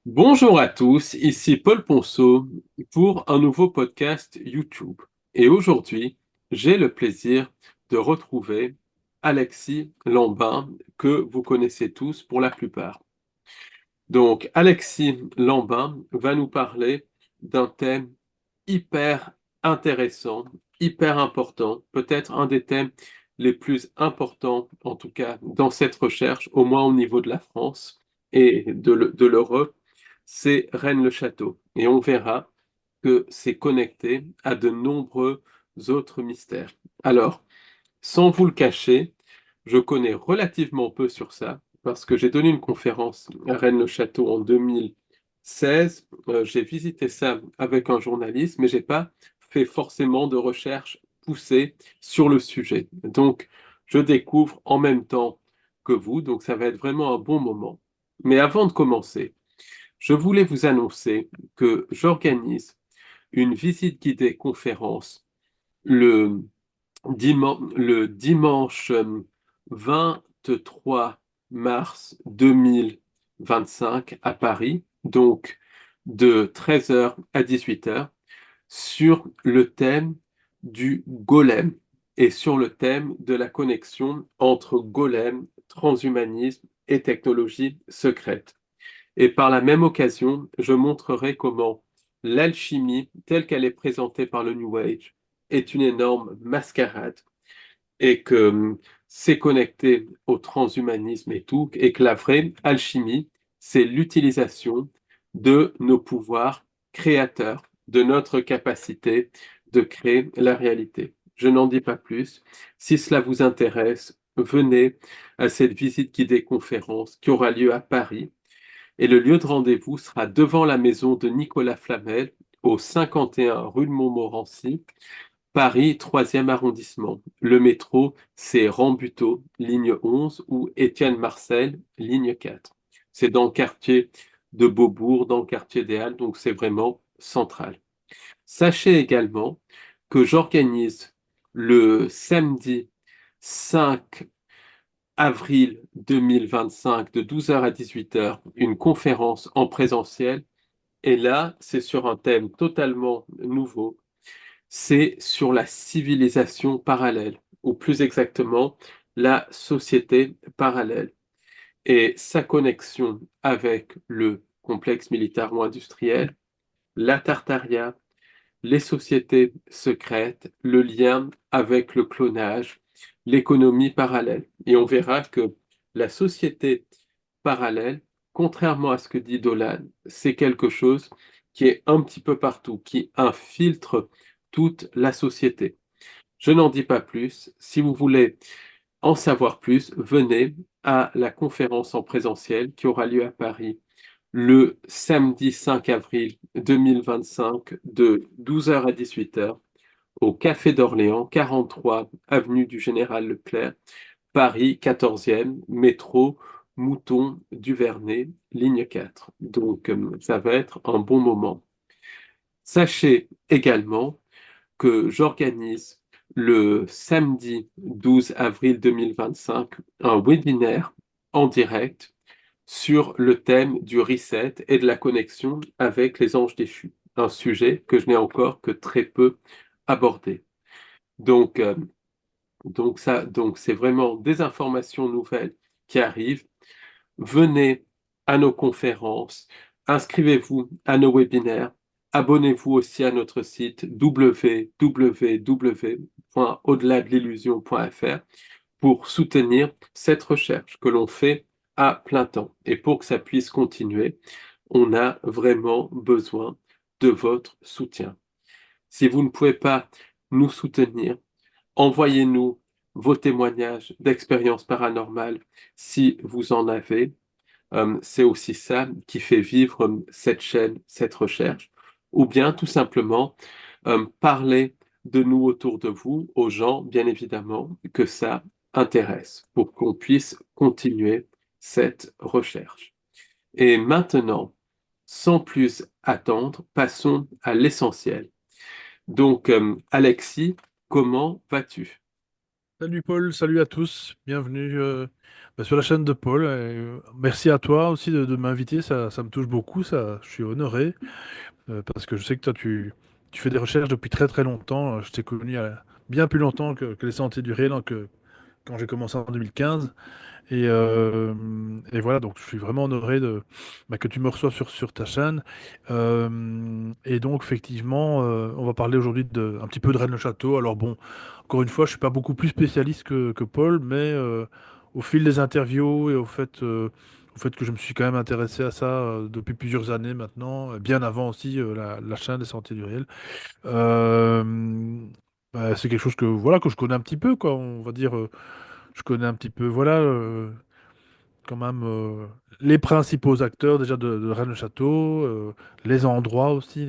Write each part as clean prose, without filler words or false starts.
Bonjour à tous, ici Paul Ponceau pour un nouveau podcast YouTube. Et aujourd'hui, j'ai le plaisir de retrouver Alexis Lambin, que vous connaissez tous pour la plupart. Donc, Alexis Lambin va nous parler d'un thème hyper intéressant, hyper important, peut-être un des thèmes les plus importants, en tout cas dans cette recherche, au moins au niveau de la France et de l'Europe, c'est Rennes-le-Château. Et on verra que c'est connecté à de nombreux autres mystères. Alors, sans vous le cacher, je connais relativement peu sur ça, parce que j'ai donné une conférence à Rennes-le-Château en 2016. J'ai visité ça avec un journaliste, mais j'ai pas fait forcément de recherche poussée sur le sujet. Donc, je découvre en même temps que vous, donc ça va être vraiment un bon moment. Mais avant de commencer, je voulais vous annoncer que j'organise une visite guidée conférence le le dimanche 23 mars 2025 à Paris, donc de 13h à 18h, sur le thème du golem et sur le thème de la connexion entre golem, transhumanisme et technologie secrète. Et par la même occasion, je montrerai comment l'alchimie, telle qu'elle est présentée par le New Age, est une énorme mascarade et que c'est connecté au transhumanisme et tout, et que la vraie alchimie, c'est l'utilisation de nos pouvoirs créateurs, de notre capacité de créer la réalité. Je n'en dis pas plus. Si cela vous intéresse, venez à cette visite guidée conférence qui aura lieu à Paris et le lieu de rendez-vous sera devant la maison de Nicolas Flamel, au 51 rue de Montmorency, Paris, 3e arrondissement. Le métro, c'est Rambuteau, ligne 11, ou Étienne Marcel, ligne 4. C'est dans le quartier de Beaubourg, dans le quartier des Halles, donc c'est vraiment central. Sachez également que j'organise le samedi 5 avril 2025 de 12h à 18h une conférence en présentiel. Et là, c'est sur un thème totalement nouveau. C'est sur la civilisation parallèle, ou plus exactement, la société parallèle et sa connexion avec le complexe militaro-industriel, la Tartaria, les sociétés secrètes, le lien avec le clonage, l'économie parallèle. Et on verra que la société parallèle, contrairement à ce que dit Dolan, c'est quelque chose qui est un petit peu partout, qui infiltre toute la société. Je n'en dis pas plus. Si vous voulez en savoir plus, venez à la conférence en présentiel qui aura lieu à Paris le samedi 5 avril 2025 de 12h à 18h au Café d'Orléans, 43 avenue du Général Leclerc, Paris 14e, métro Mouton du Vernet, ligne 4. Donc ça va être un bon moment. Sachez également que j'organise le samedi 12 avril 2025 un webinaire en direct sur le thème du reset et de la connexion avec les anges déchus, un sujet que je n'ai encore que très peu abordé. Donc, donc c'est vraiment des informations nouvelles qui arrivent. Venez à nos conférences, inscrivez-vous à nos webinaires, abonnez-vous aussi à notre site www.au-delà-de-l'illusion.fr pour soutenir cette recherche que l'on fait à plein temps. Et pour que ça puisse continuer, on a vraiment besoin de votre soutien. Si vous ne pouvez pas nous soutenir, envoyez-nous vos témoignages d'expériences paranormales si vous en avez. C'est aussi ça qui fait vivre cette chaîne, cette recherche. Ou bien tout simplement parler de nous autour de vous, aux gens, bien évidemment, que ça intéresse, pour qu'on puisse continuer cette recherche. Et maintenant, sans plus attendre, passons à l'essentiel. Donc, Alexis, comment vas-tu? Salut Paul, salut à tous, bienvenue sur la chaîne de Paul. Merci à toi aussi de m'inviter, ça me touche beaucoup, ça, je suis honoré parce que je sais que toi tu fais des recherches depuis très très longtemps. Je t'ai connu il y a bien plus longtemps que les Sentiers du Réel, quand j'ai commencé en 2015. Et voilà, donc je suis vraiment honoré que tu me reçoives sur ta chaîne. Et donc, effectivement, on va parler aujourd'hui un petit peu de Rennes-le-Château. Alors bon, encore une fois, je suis pas beaucoup plus spécialiste que Paul, mais au fil des interviews et au fait que je me suis quand même intéressé à ça depuis plusieurs années maintenant, bien avant aussi la chaîne des Sentiers du Réel. euh, c'est quelque chose que, voilà, que je connais un petit peu, quoi, on va dire. Je connais un petit peu, voilà. Quand même les principaux acteurs déjà de Rennes-le-Château, les endroits aussi,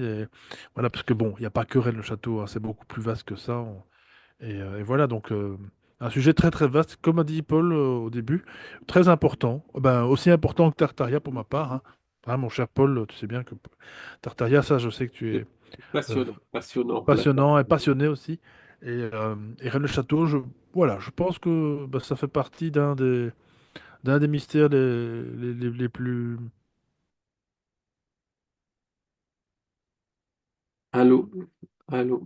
voilà, parce que bon, il n'y a pas que Rennes-le-Château, hein, c'est beaucoup plus vaste que ça. Et voilà, donc un sujet très très vaste, comme a dit Paul au début, très important, ben, aussi important que Tartaria pour ma part, hein. Hein, mon cher Paul, tu sais bien que Tartaria, ça je sais que tu C'est es euh, passionnant, passionnant, la passionnant et partie. passionné aussi. Et Rennes-le-Château, voilà, je pense que ben, ça fait partie d'un des mystères les plus... Allô, allô,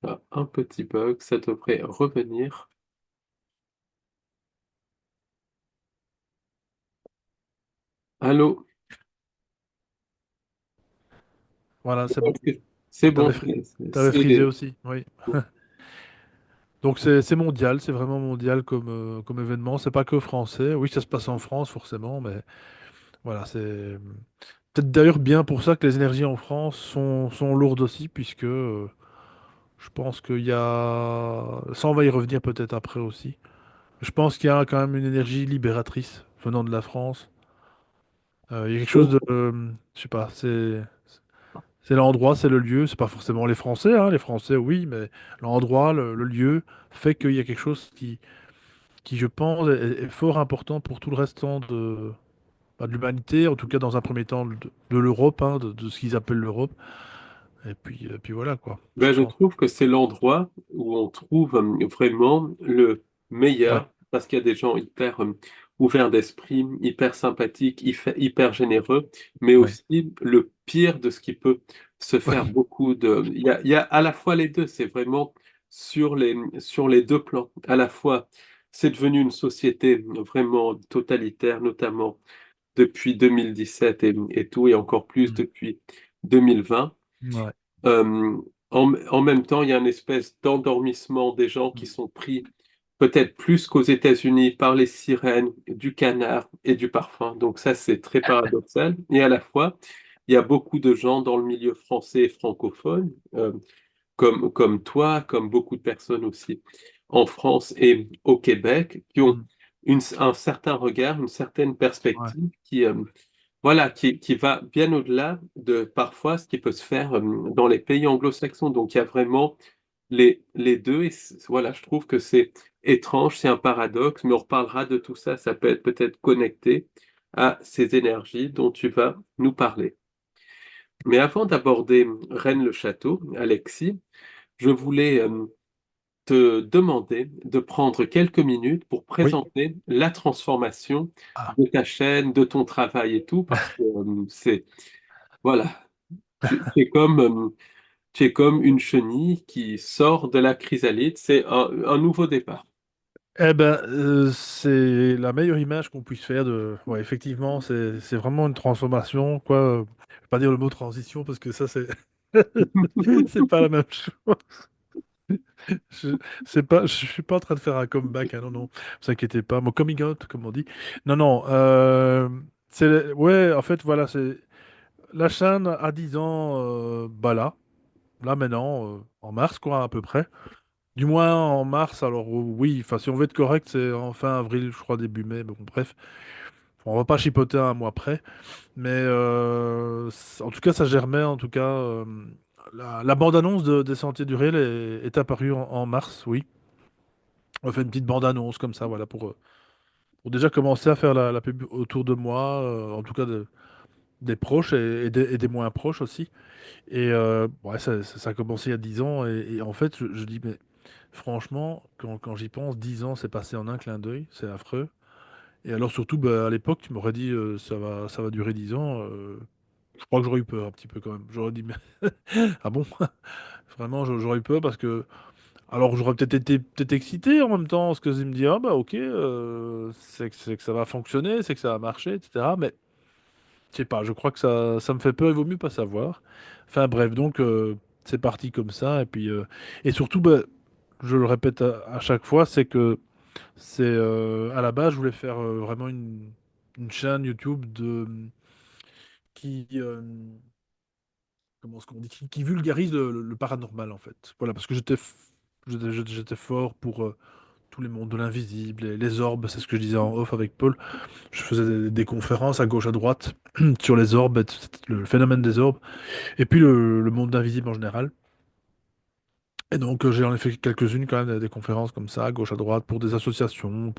ah, un petit bug, ça devrait revenir. Allô, Voilà, c'est bon. c'est T'avais bon, fri- t'avais frisé c'est aussi, oui. Donc c'est mondial, c'est vraiment mondial comme événement. C'est pas que français. Oui, ça se passe en France forcément, mais voilà, c'est peut-être d'ailleurs bien pour ça que les énergies en France sont lourdes aussi, puisque je pense qu'il y a... Ça, on va y revenir peut-être après aussi. Je pense qu'il y a quand même une énergie libératrice venant de la France. Il y a quelque chose de... je sais pas, c'est l'endroit, c'est le lieu, c'est pas forcément les Français, hein, les Français oui, mais l'endroit, le lieu fait qu'il y a quelque chose qui je pense, est fort important pour tout le restant de l'humanité, en tout cas dans un premier temps de l'Europe, hein, de ce qu'ils appellent l'Europe. Et puis voilà quoi, je Ben, je pense. trouve que c'est l'endroit où on trouve vraiment le Ouais, meilleur, parce qu'il y a des gens hyper ouverts d'esprit, hyper sympathiques, hyper généreux, mais ouais, aussi le pire de ce qui peut se faire ouais. beaucoup de... il y a à la fois les deux, c'est vraiment sur les deux plans. À la fois, c'est devenu une société vraiment totalitaire, notamment depuis 2017 et tout, et encore plus Mm. depuis 2020. Ouais. Euh, en même temps, il y a une espèce d'endormissement des gens qui Mm. sont pris peut-être plus qu'aux États-Unis par les sirènes, du canard et du parfum. Donc ça, c'est très paradoxal. Et à la fois, il y a beaucoup de gens dans le milieu français et francophone, comme toi, comme beaucoup de personnes aussi en France et au Québec, qui ont Mm. un certain regard, une certaine Ouais. perspective voilà, qui va bien au-delà de parfois ce qui peut se faire dans les pays anglo-saxons. Donc il y a vraiment les deux. Et voilà, je trouve que c'est étrange, c'est un paradoxe, mais on reparlera de tout ça. Ça peut être peut-être connecté à ces énergies dont tu vas nous parler. Mais avant d'aborder Rennes-le-Château, Alexis, je voulais te demander de prendre quelques minutes pour Oui. présenter la transformation Ah. de ta chaîne, de ton travail et tout, parce que voilà, tu es tu es comme une chenille qui sort de la chrysalide, c'est un nouveau départ. Eh ben, c'est la meilleure image qu'on puisse faire de. Ouais, effectivement, c'est vraiment une transformation, quoi. Je vais pas dire le mot transition parce que ça, c'est c'est pas la même chose. Je, je suis pas en train de faire un comeback, hein, non, non. Vous inquiétez pas. Mon coming out, comme on dit. Non, non. Ouais, en fait, voilà, c'est la chaîne à 10 ans, bah là maintenant, en mars, quoi, à peu près. Du moins en mars, alors oui, enfin si on veut être correct, c'est en fin avril, je crois, début mai, bon bref. On va pas chipoter un mois près, mais en tout cas ça germait, en tout cas la bande-annonce des Sentiers du Réel est apparue en mars, oui. On a fait une petite bande-annonce comme ça, voilà, pour déjà commencer à faire la pub autour de moi, en tout cas des proches et des moins proches aussi. Et ouais, ça a commencé il y a 10 ans, et en fait je dis, mais... franchement, quand j'y pense, 10 ans, c'est passé en un clin d'œil, c'est affreux. Et alors surtout, bah, à l'époque, tu m'aurais dit ça va durer 10 ans. Je crois que j'aurais eu peur un petit peu quand même. J'aurais dit, mais ah bon? Vraiment, j'aurais eu peur parce que alors j'aurais peut-être été peut-être excité en même temps, parce que je me dis, ah bah ok, c'est que ça va fonctionner, c'est que ça va marcher, etc. Mais je sais pas, je crois que ça me fait peur, il vaut mieux pas savoir. Enfin bref, donc c'est parti comme ça. Et surtout, bah, je le répète à chaque fois, c'est que c'est à la base, je voulais faire vraiment une chaîne YouTube qui, comment est-ce qu'on dit, qui vulgarise le paranormal en fait. Voilà, parce que j'étais fort pour tous les mondes de l'invisible, les orbes, c'est ce que je disais en off avec Paul. Je faisais des conférences à gauche, à droite sur les orbes, le phénomène des orbes, et puis le monde d'invisible en général. Et donc j'ai en effet quelques-unes quand même, des conférences comme ça, à gauche, à droite, pour des associations,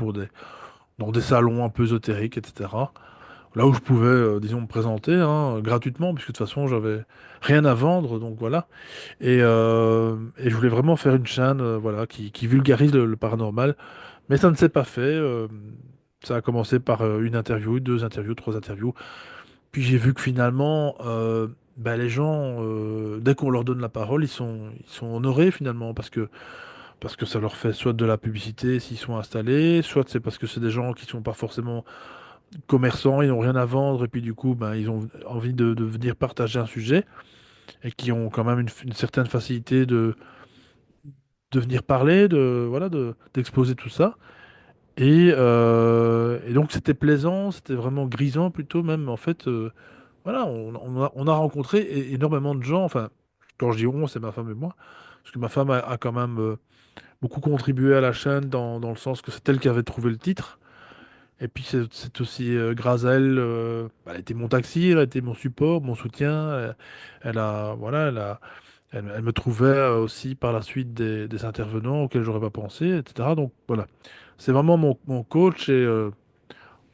dans des salons un peu ésotériques, etc. Là où je pouvais, disons, me présenter hein, gratuitement, puisque de toute façon j'avais rien à vendre, donc voilà. Et je voulais vraiment faire une chaîne voilà, qui vulgarise le paranormal, mais ça ne s'est pas fait. Ça a commencé par une interview, deux interviews, trois interviews. Puis j'ai vu que finalement, bah, les gens, dès qu'on leur donne la parole, ils sont honorés finalement, parce que ça leur fait soit de la publicité s'ils sont installés, soit c'est parce que c'est des gens qui sont pas forcément commerçants, ils n'ont rien à vendre, et puis du coup, ben, ils ont envie de venir partager un sujet, et qui ont quand même une certaine facilité de venir parler, voilà, d'exposer tout ça. Et donc c'était plaisant, c'était vraiment grisant plutôt même. En fait, voilà, on a rencontré énormément de gens. Enfin, quand je dis on, c'est ma femme et moi, parce que ma femme a quand même beaucoup contribué à la chaîne dans le sens que c'est elle qui avait trouvé le titre. Et puis c'est aussi grâce à elle, bah, elle était mon taxi, elle a été mon support, mon soutien. Elle a, voilà, elle me trouvait aussi par la suite des intervenants auxquels j'aurais pas pensé, etc. Donc voilà, c'est vraiment mon coach et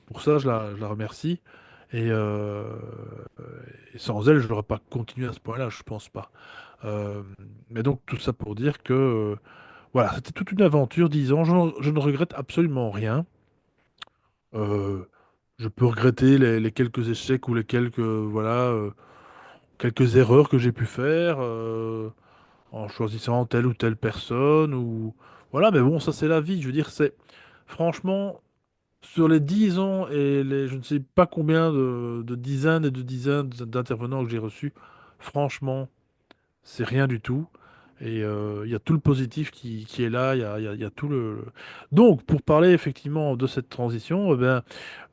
pour ça je la remercie. Et, euh, et sans elle, je n'aurais pas continué à ce point-là, je pense pas. Euh, mais donc tout ça pour dire que voilà, c'était toute une aventure, 10 ans. Je ne regrette absolument rien. Euh, je peux regretter les quelques échecs ou les quelques voilà quelques erreurs que j'ai pu faire en choisissant telle ou telle personne ou voilà, mais bon, ça c'est la vie. Je veux dire, c'est franchement sur les 10 ans et les je ne sais pas combien de dizaines et de dizaines d'intervenants que j'ai reçus, franchement, c'est rien du tout. Et il y a tout le positif qui est là, il y a tout Donc, pour parler effectivement de cette transition, eh ben,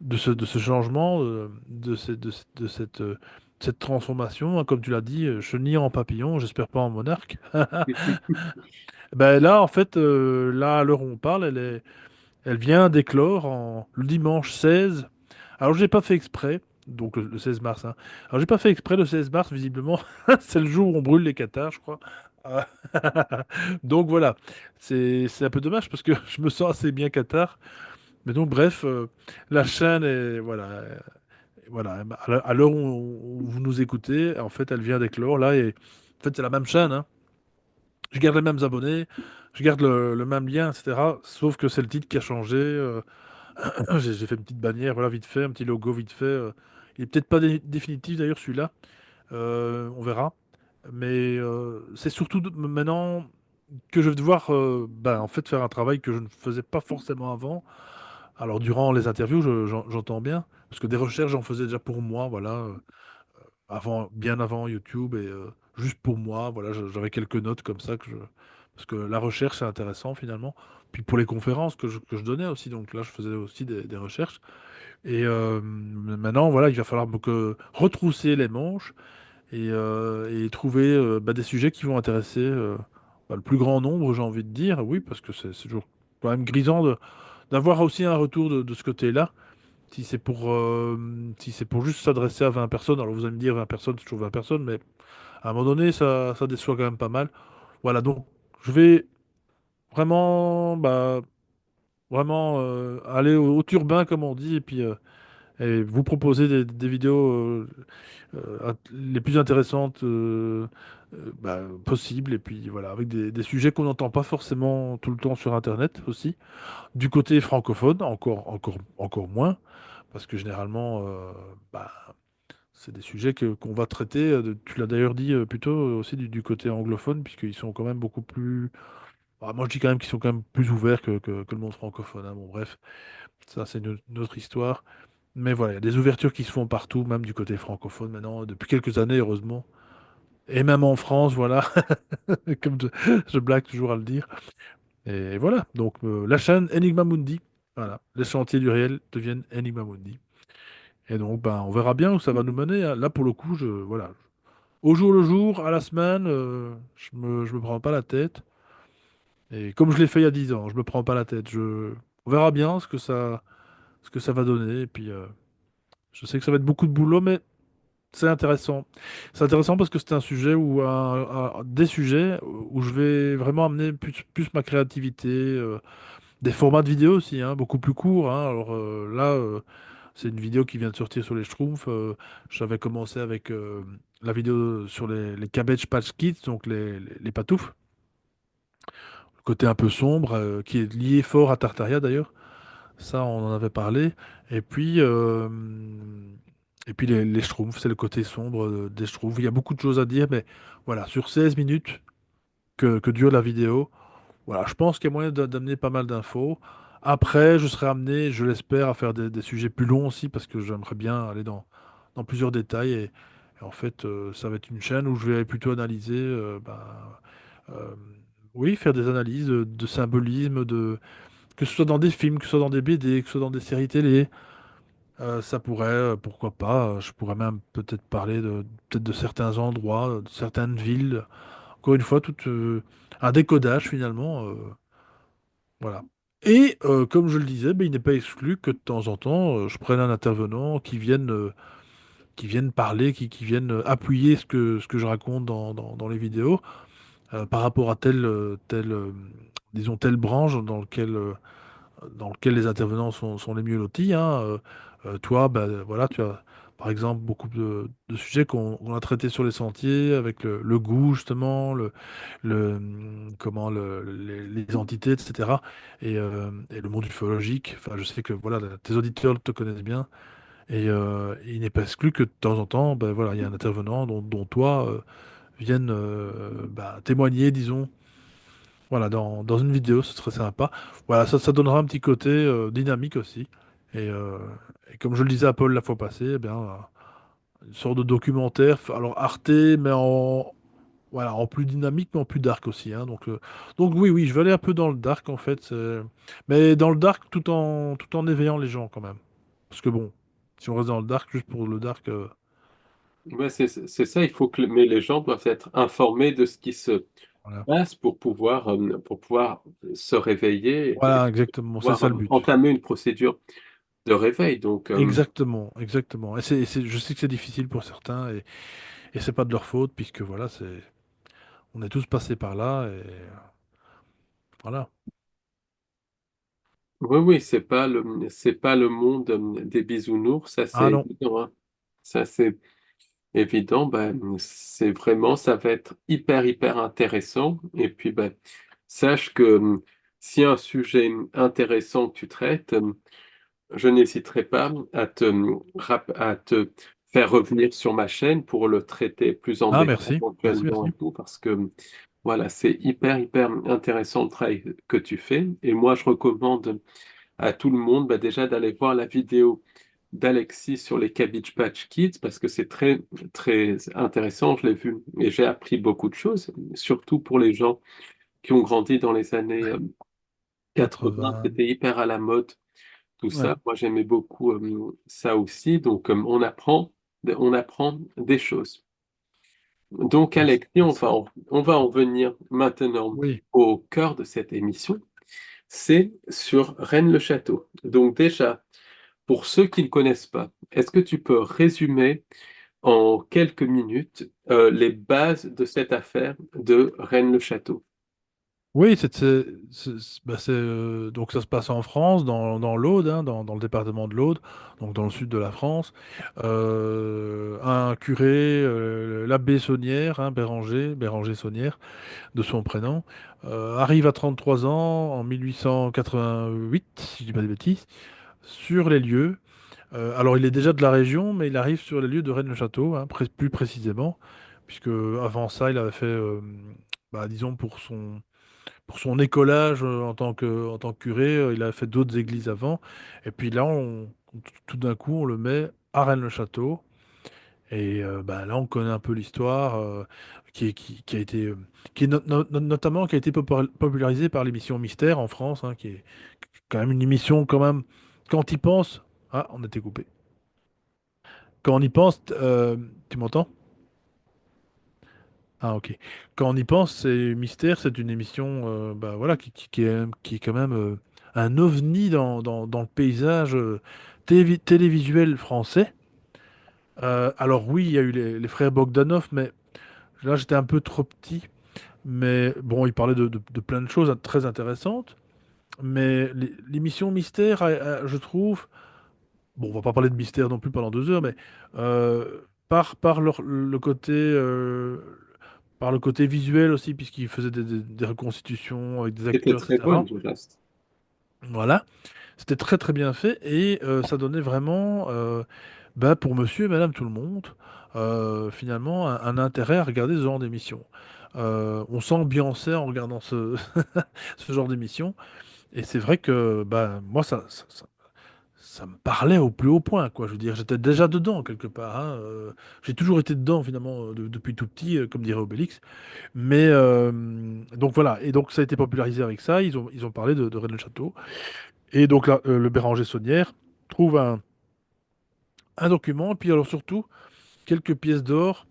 de ce changement, cette transformation, hein, comme tu l'as dit, chenille en papillon, j'espère pas en monarque. Ben là, en fait, là, à l'heure où on parle, elle vient d'éclore le dimanche 16. Alors, j'ai pas fait exprès, donc le 16 mars. Hein. Alors, j'ai pas fait exprès le 16 mars, visiblement. C'est le jour où on brûle les cathares, je crois. Ah. Donc voilà, c'est un peu dommage parce que je me sens assez bien cathare. Mais donc, bref, la chaîne est. Voilà, à l'heure où vous nous écoutez, en fait, elle vient d'éclore là. Et en fait, c'est la même chaîne. Hein. Je garde les mêmes abonnés, je garde le même lien, etc. Sauf que c'est le titre qui a changé. J'ai fait une petite bannière, voilà, vite fait, un petit logo vite fait. Il est peut-être pas définitif d'ailleurs celui-là. On verra. Mais c'est surtout maintenant que je vais devoir ben, en fait faire un travail que je ne faisais pas forcément avant. Alors durant les interviews, j'entends bien, parce que des recherches j'en faisais déjà pour moi, voilà, avant, bien avant YouTube et juste pour moi, voilà, j'avais quelques notes comme ça parce que la recherche c'est intéressant finalement. Puis pour les conférences que je donnais aussi, donc là je faisais aussi des recherches. Et maintenant, voilà, il va falloir retrousser les manches et trouver bah, des sujets qui vont intéresser bah, le plus grand nombre, j'ai envie de dire, oui, parce que c'est toujours quand même grisant d'avoir aussi un retour de ce côté-là. Si c'est pour juste s'adresser à 20 personnes, alors vous allez me dire 20 personnes, c'est toujours 20 personnes, mais à un moment donné, ça déçoit quand même pas mal. Voilà, donc je vais vraiment, bah, vraiment aller au turbin, comme on dit, et vous proposer des vidéos les plus intéressantes possible, et puis voilà, avec des sujets qu'on n'entend pas forcément tout le temps sur Internet aussi. Du côté francophone, encore moins, parce que généralement, bah, c'est des sujets qu'on va traiter. Tu l'as d'ailleurs dit plutôt aussi du côté anglophone, puisqu'ils sont quand même beaucoup plus. Ah, moi, je dis quand même qu'ils sont quand même plus ouverts que le monde francophone, hein. Bon, bref, ça, c'est une autre histoire. Mais voilà, il y a des ouvertures qui se font partout, même du côté francophone maintenant, depuis quelques années, heureusement. Et même en France, voilà, comme je blague toujours à le dire. Et voilà, donc la chaîne Enigma Mundi, voilà, les chantiers du réel deviennent Enigma Mundi. Et donc, ben, on verra bien où ça va nous mener, hein. Là, pour le coup, voilà, au jour le jour, à la semaine, je me prends pas la tête. Et comme je l'ai fait il y a 10 ans, je me prends pas la tête. On verra bien ce que ça va donner. Et puis, je sais que ça va être beaucoup de boulot, mais c'est intéressant. C'est intéressant parce que c'est un sujet des sujets où je vais vraiment amener plus ma créativité, des formats de vidéo aussi, hein, beaucoup plus courts, hein. Alors là, c'est une vidéo qui vient de sortir sur les Schtroumpfs. J'avais commencé avec la vidéo sur les Cabbage Patch Kids, donc les patoufles, le côté un peu sombre, qui est lié fort à Tartaria d'ailleurs. Ça, on en avait parlé. Et puis, euh, et puis les Schtroumpfs, c'est le côté sombre des Schtroumpfs. Il y a beaucoup de choses à dire, mais voilà, sur 16 minutes que dure la vidéo, voilà, je pense qu'il y a moyen d'amener pas mal d'infos. Après, je serai amené, je l'espère, à faire des sujets plus longs aussi, parce que j'aimerais bien aller dans plusieurs détails. Et en fait, ça va être une chaîne où je vais plutôt analyser, euh, oui, faire des analyses de symbolisme, que ce soit dans des films, que ce soit dans des BD, que ce soit dans des séries télé. Ça pourrait, pourquoi pas, je pourrais même peut-être parler peut-être de certains endroits, de certaines villes. Encore une fois, tout un décodage finalement. Voilà. Et comme je le disais, ben, il n'est pas exclu que de temps en temps, je prenne un intervenant qui vienne parler, qui vienne appuyer ce que je raconte dans les vidéos par rapport à disons, telle branche dans lequel les intervenants sont les mieux lotis, hein. Toi, ben, voilà, tu as par exemple beaucoup de sujets qu'on a traités sur les sentiers avec le goût justement, comment les entités, etc. Et le monde ufologique. Enfin, je sais que voilà, tes auditeurs te connaissent bien. Et il n'est pas exclu que de temps en temps, ben, voilà, il y a un intervenant dont toi vienne témoigner, disons. Voilà, dans une vidéo, ce serait sympa. Voilà, ça donnera un petit côté dynamique aussi. Et comme je le disais à Paul la fois passée, eh bien, une sorte de documentaire, alors Arte, mais voilà, en plus dynamique, mais en plus dark aussi, hein. Donc oui, oui, je vais aller un peu dans le dark en fait. Mais dans le dark tout en éveillant les gens quand même. Parce que bon, si on reste dans le dark, juste pour le dark, Ouais, c'est ça, il faut que mais les gens doivent être informés de ce qui se voilà. passe pour pouvoir se réveiller et Voilà, exactement, c'est pouvoir ça le but. entamer une procédure de réveil. Donc, Exactement, exactement. Je sais que c'est difficile pour certains et c'est pas de leur faute puisque voilà, on est tous passés par là et voilà. oui, oui, c'est pas le monde des bisounours, ça Ah c'est non, évident, hein. Ça c'est évident. Ben, c'est vraiment, ça va être hyper, hyper intéressant. Et puis, ben, sache que si un sujet intéressant que tu traites, je n'hésiterai pas à te faire revenir sur ma chaîne pour le traiter plus en ah détail merci, merci, éventuellement merci. et tout, parce que voilà, c'est hyper, hyper intéressant le travail que tu fais. Et moi, je recommande à tout le monde bah, déjà d'aller voir la vidéo d'Alexis sur les Cabbage Patch Kids, parce que c'est très, très intéressant, je l'ai vu, et j'ai appris beaucoup de choses, surtout pour les gens qui ont grandi dans les années 80, 80. c'était hyper à la mode tout Ouais, ça. Moi, j'aimais beaucoup ça aussi. Donc, on apprend des choses. Donc, merci, Alexis, merci. on va en venir maintenant Oui. au cœur de cette émission. C'est sur Rennes-le-Château. Donc, déjà, pour ceux qui ne connaissent pas, est-ce que tu peux résumer en quelques minutes les bases de cette affaire de Rennes-le-Château? Oui, donc ça se passe en France, dans l'Aude, hein, dans le département de l'Aude, donc dans le sud de la France. Un curé, l'abbé Saunière, hein, Béranger Saunière, de son prénom, arrive à 33 ans en 1888, si je dis pas de bêtises, sur les lieux. Alors il est déjà de la région, mais il arrive sur les lieux de Rennes-le-Château, hein, plus précisément, puisque avant ça, il avait fait, disons, pour son écolage en tant que curé, il a fait d'autres églises avant. Et puis là, tout d'un coup, on le met à Rennes-le-Château. Et là, on connaît un peu l'histoire qui a été, notamment qui a été popularisée par l'émission Mystère en France, hein, qui est quand même une émission quand même. Quand on y pense, ah, on était coupé. Quand on y pense, tu m'entends? Ah ok. Quand on y pense, c'est Mystère, c'est une émission voilà, qui est quand même un ovni dans le paysage télévisuel français. Alors oui, il y a eu les frères Bogdanov, mais là j'étais un peu trop petit. Mais bon, ils parlaient de plein de choses très intéressantes. Mais l'émission Mystère, je trouve, bon, on va pas parler de Mystère non plus pendant 2 heures, mais par le côté par le côté visuel aussi, puisqu'il faisait des reconstitutions avec des C'était acteurs, très etc. bonne, du reste. Voilà, c'était très très bien fait et ça donnait vraiment, pour monsieur et madame tout le monde, finalement, un intérêt à regarder ce genre d'émission. On s'ambiançait en regardant ce genre d'émission et c'est vrai que moi, ça me parlait au plus haut point, quoi. Je veux dire, j'étais déjà dedans quelque part, hein. J'ai toujours été dedans finalement depuis tout petit, comme dirait Obélix. Mais donc voilà, et donc ça a été popularisé avec ça. Ils ont parlé de Rennes le Château. Et donc là, le Béranger Saunière trouve un document, et puis alors surtout quelques pièces d'or.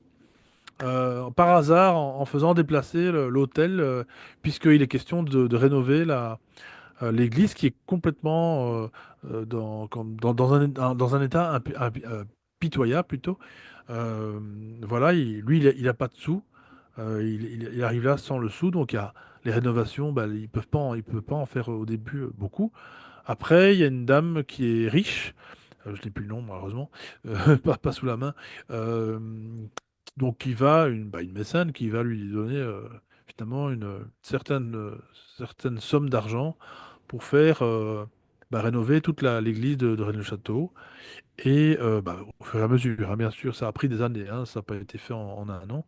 Par hasard, en faisant déplacer l'hôtel, puisqu'il est question de rénover l'église qui est complètement dans un état pitoyable plutôt. Euh, voilà, lui, il a pas de sous. Il arrive là sans le sou, donc il y a les rénovations, ils peuvent pas en faire au début beaucoup. Après, il y a une dame qui est riche, je n'ai plus le nom malheureusement, pas sous la main, euh, donc une mécène qui va lui donner finalement une certaine somme d'argent pour faire rénover toute l'église de Rennes-le-Château. Et au fur et à mesure, hein, bien sûr, ça a pris des années, hein, ça n'a pas été fait en un an,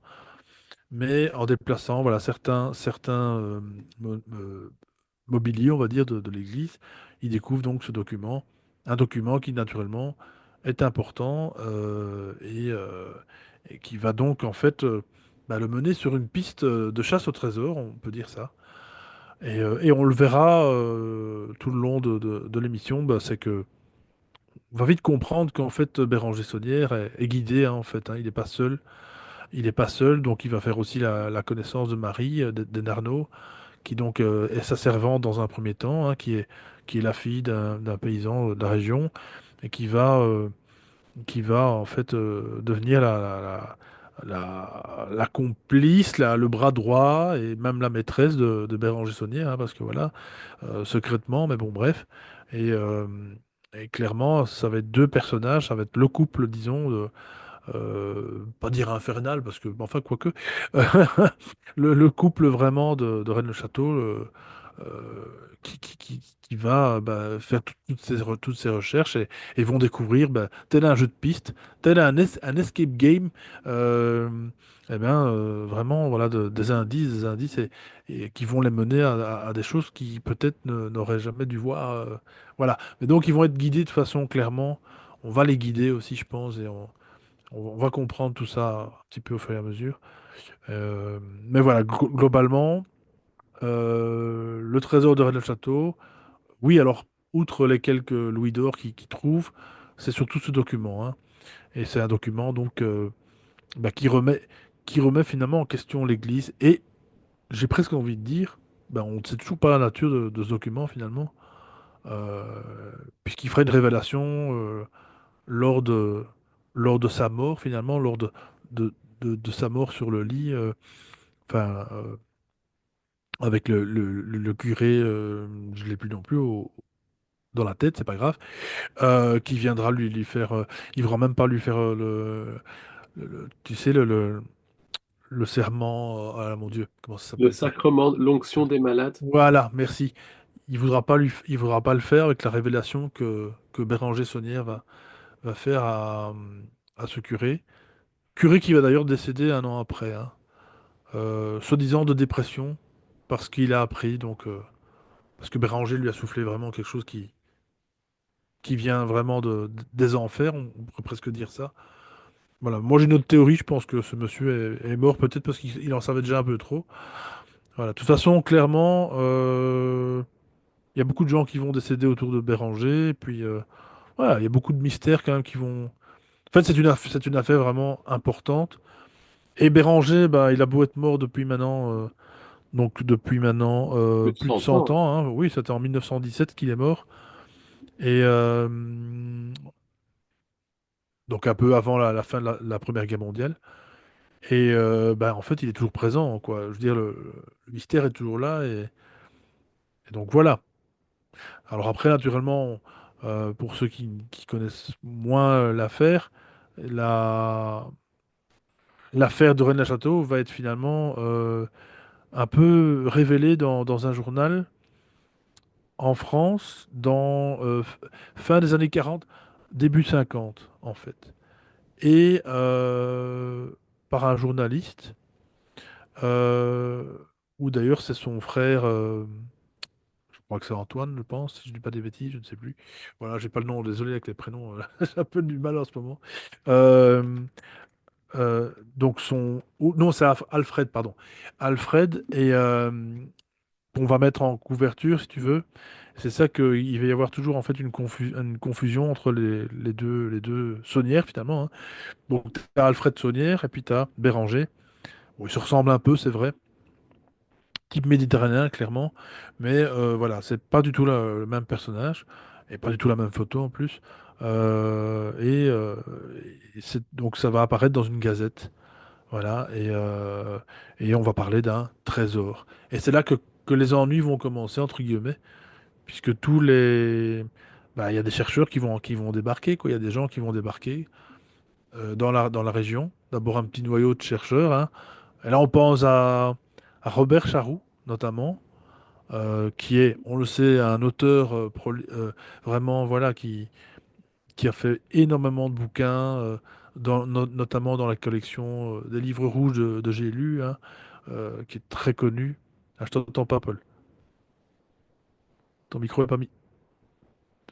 mais en déplaçant voilà, certains mobiliers, on va dire, de l'église, il découvre donc ce document, un document qui naturellement est important et qui va donc en fait le mener sur une piste de chasse au trésor, on peut dire ça. Et on le verra tout le long de l'émission, c'est que on va vite comprendre qu'en fait Béranger Saunière est guidé, hein, en fait, hein, il n'est pas seul. Il n'est pas seul, donc il va faire aussi la connaissance de Marie, de Narnaud, qui donc est sa servante dans un premier temps, hein, qui est la fille d'un paysan de la région, et qui va en fait devenir la complice, le bras droit, et même la maîtresse de Béranger Saunier, hein, parce que voilà, secrètement, mais bon, bref. Et, euh, et clairement, ça va être deux personnages, ça va être le couple, disons, pas dire infernal, parce que, enfin, quoique, le couple vraiment de Rennes-le-Château, qui va faire toutes ces recherches et vont découvrir, tel un jeu de piste, tel un escape game, euh, vraiment, voilà, des indices et qui vont les mener à des choses qui peut-être n'auraient jamais dû voir. Voilà. Mais donc, ils vont être guidés de façon clairement. On va les guider aussi, je pense, et on va comprendre tout ça un petit peu au fur et à mesure. Mais voilà, globalement, le trésor de Rennes-le-Château, oui, alors, outre les quelques louis d'or qu'il trouve, c'est surtout ce document, hein. Et c'est un document donc qui remet finalement en question l'Église. Et j'ai presque envie de dire, on ne sait toujours pas la nature de ce document finalement, euh, puisqu'il ferait une révélation lors de, lors de sa mort finalement, de sa mort sur le lit. Enfin, avec le curé, je l'ai plus non plus dans la tête, c'est pas grave, qui viendra lui faire, il va même pas lui faire tu sais, le serment, ah mon Dieu, comment ça Le s'appelle ça? sacrement, l'onction des malades. Voilà, merci. Il voudra pas le faire avec la révélation que Béranger Saunière va faire à ce curé. Curé qui va d'ailleurs décéder un an après, hein. Soi-disant de dépression, parce qu'il a appris, parce que Béranger lui a soufflé vraiment quelque chose qui vient vraiment des enfers, on pourrait presque dire ça. Voilà, moi j'ai une autre théorie, je pense que ce monsieur est mort peut-être parce qu'il en savait déjà un peu trop. Voilà, de toute façon, clairement, il y a beaucoup de gens qui vont décéder autour de Béranger, et puis voilà, il y a beaucoup de mystères quand même qui vont... En fait, c'est une affaire vraiment importante. Et Béranger, bah, il a beau être mort depuis maintenant Plus de plus de 100 100 ans. ans, hein. Oui, c'était en 1917 qu'il est mort. Et donc un peu avant la fin de la Première Guerre mondiale. Et bah, en fait, il est toujours présent, quoi. Je veux dire, le mystère est toujours là. Et donc voilà. Alors après, naturellement, pour ceux qui connaissent moins l'affaire, la, l'affaire de Rennes-le-Château va être finalement un peu révélée dans un journal en France fin des années 40, début 50, en fait. Et par un journaliste, euh, ou d'ailleurs c'est son frère, je crois que c'est Antoine, je pense, si je dis pas des bêtises, je ne sais plus. Voilà, j'ai pas le nom, désolé avec les prénoms, j'ai un peu du mal en ce moment. Euh, donc non, c'est Alfred, pardon. Alfred, et on va mettre en couverture, si tu veux. C'est ça qu'il va y avoir toujours en fait une confusion entre les deux Saunière finalement, hein. Donc tu as Alfred Saunière et puis tu as Béranger. Bon, ils se ressemblent un peu, c'est vrai. Type méditerranéen, clairement. Mais voilà, c'est pas du tout le même personnage. Et pas du tout la même photo en plus. Euh, et euh, donc ça va apparaître dans une gazette. Voilà. Et on va parler d'un trésor. Et c'est là que les ennuis vont commencer, entre guillemets. Puisque bah, il y a des chercheurs qui vont débarquer, quoi. Il y a des gens qui vont débarquer dans la région. D'abord un petit noyau de chercheurs, hein. Et là, on pense à Robert Charroux, notamment, qui est, on le sait, un auteur vraiment, voilà, qui a fait énormément de bouquins, notamment dans la collection des livres rouges de J'ai lu, hein, qui est très connu. Ah, je t'entends pas, Paul. Ton micro est pas mis.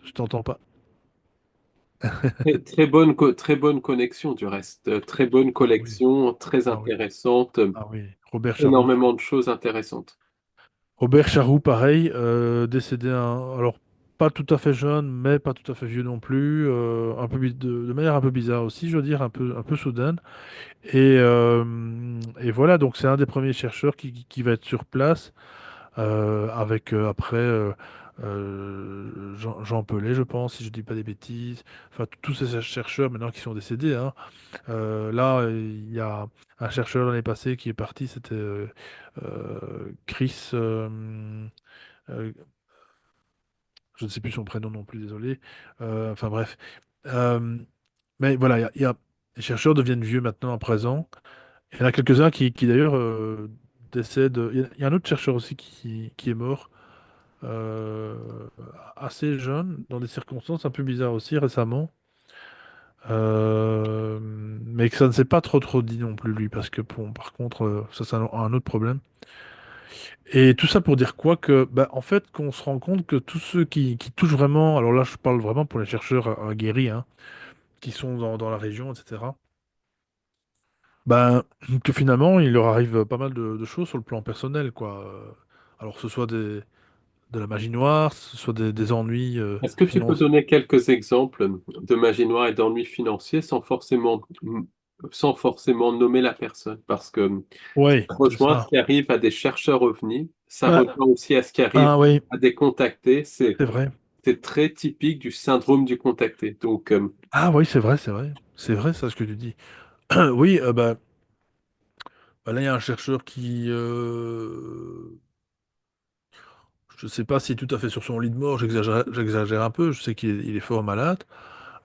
Je t'entends pas. Très bonne connexion du reste. Très bonne Ah oui, collection, très ah oui, intéressante. ah oui. Robert Charroux. Énormément de choses intéressantes. Robert Charroux, pareil, décédé alors pas tout à fait jeune, mais pas tout à fait vieux non plus, de manière un peu bizarre aussi, je veux dire, un peu soudaine. Et voilà, donc c'est un des premiers chercheurs qui va être sur place, avec après Jean Pelé, je pense, si je dis pas des bêtises. Enfin, tous ces chercheurs maintenant qui sont décédés, hein. Là, il y a un chercheur l'année passée qui est parti, c'était Chris. Euh, je ne sais plus son prénom non plus, désolé. Enfin bref. Euh, mais voilà, les chercheurs deviennent vieux maintenant à présent. Il y en a quelques-uns qui d'ailleurs décèdent. Il y a un autre chercheur aussi qui est mort euh, assez jeune, dans des circonstances un peu bizarres aussi récemment. Mais que ça ne s'est pas trop dit non plus lui, parce que bon, par contre, ça c'est un autre problème. Et tout ça pour dire quoi? Que, bah, en fait, qu'on se rend compte que tous ceux qui touchent vraiment, alors là, je parle vraiment pour les chercheurs aguerris, hein, qui sont dans la région, etc., ben, que finalement, il leur arrive pas mal de choses sur le plan personnel, quoi. Alors, que ce soit de la magie noire, ce soit des ennuis Est-ce que tu peux financiers. donner quelques exemples de magie noire et d'ennuis financiers sans forcément nommer la personne? Parce que Oui, ça c'est rejoint ce ça. qui arrive à des chercheurs ovnis, ça Bah, rejoint aussi à ce qui arrive ah oui, à des contactés. c'est vrai. C'est très typique du syndrome du contacté. Donc, Ah oui, c'est vrai, c'est vrai. C'est vrai, ça, ce que tu dis. Oui, bah, là, il y a un chercheur Je sais pas si tout à fait sur son lit de mort, j'exagère un peu, je sais il est fort malade.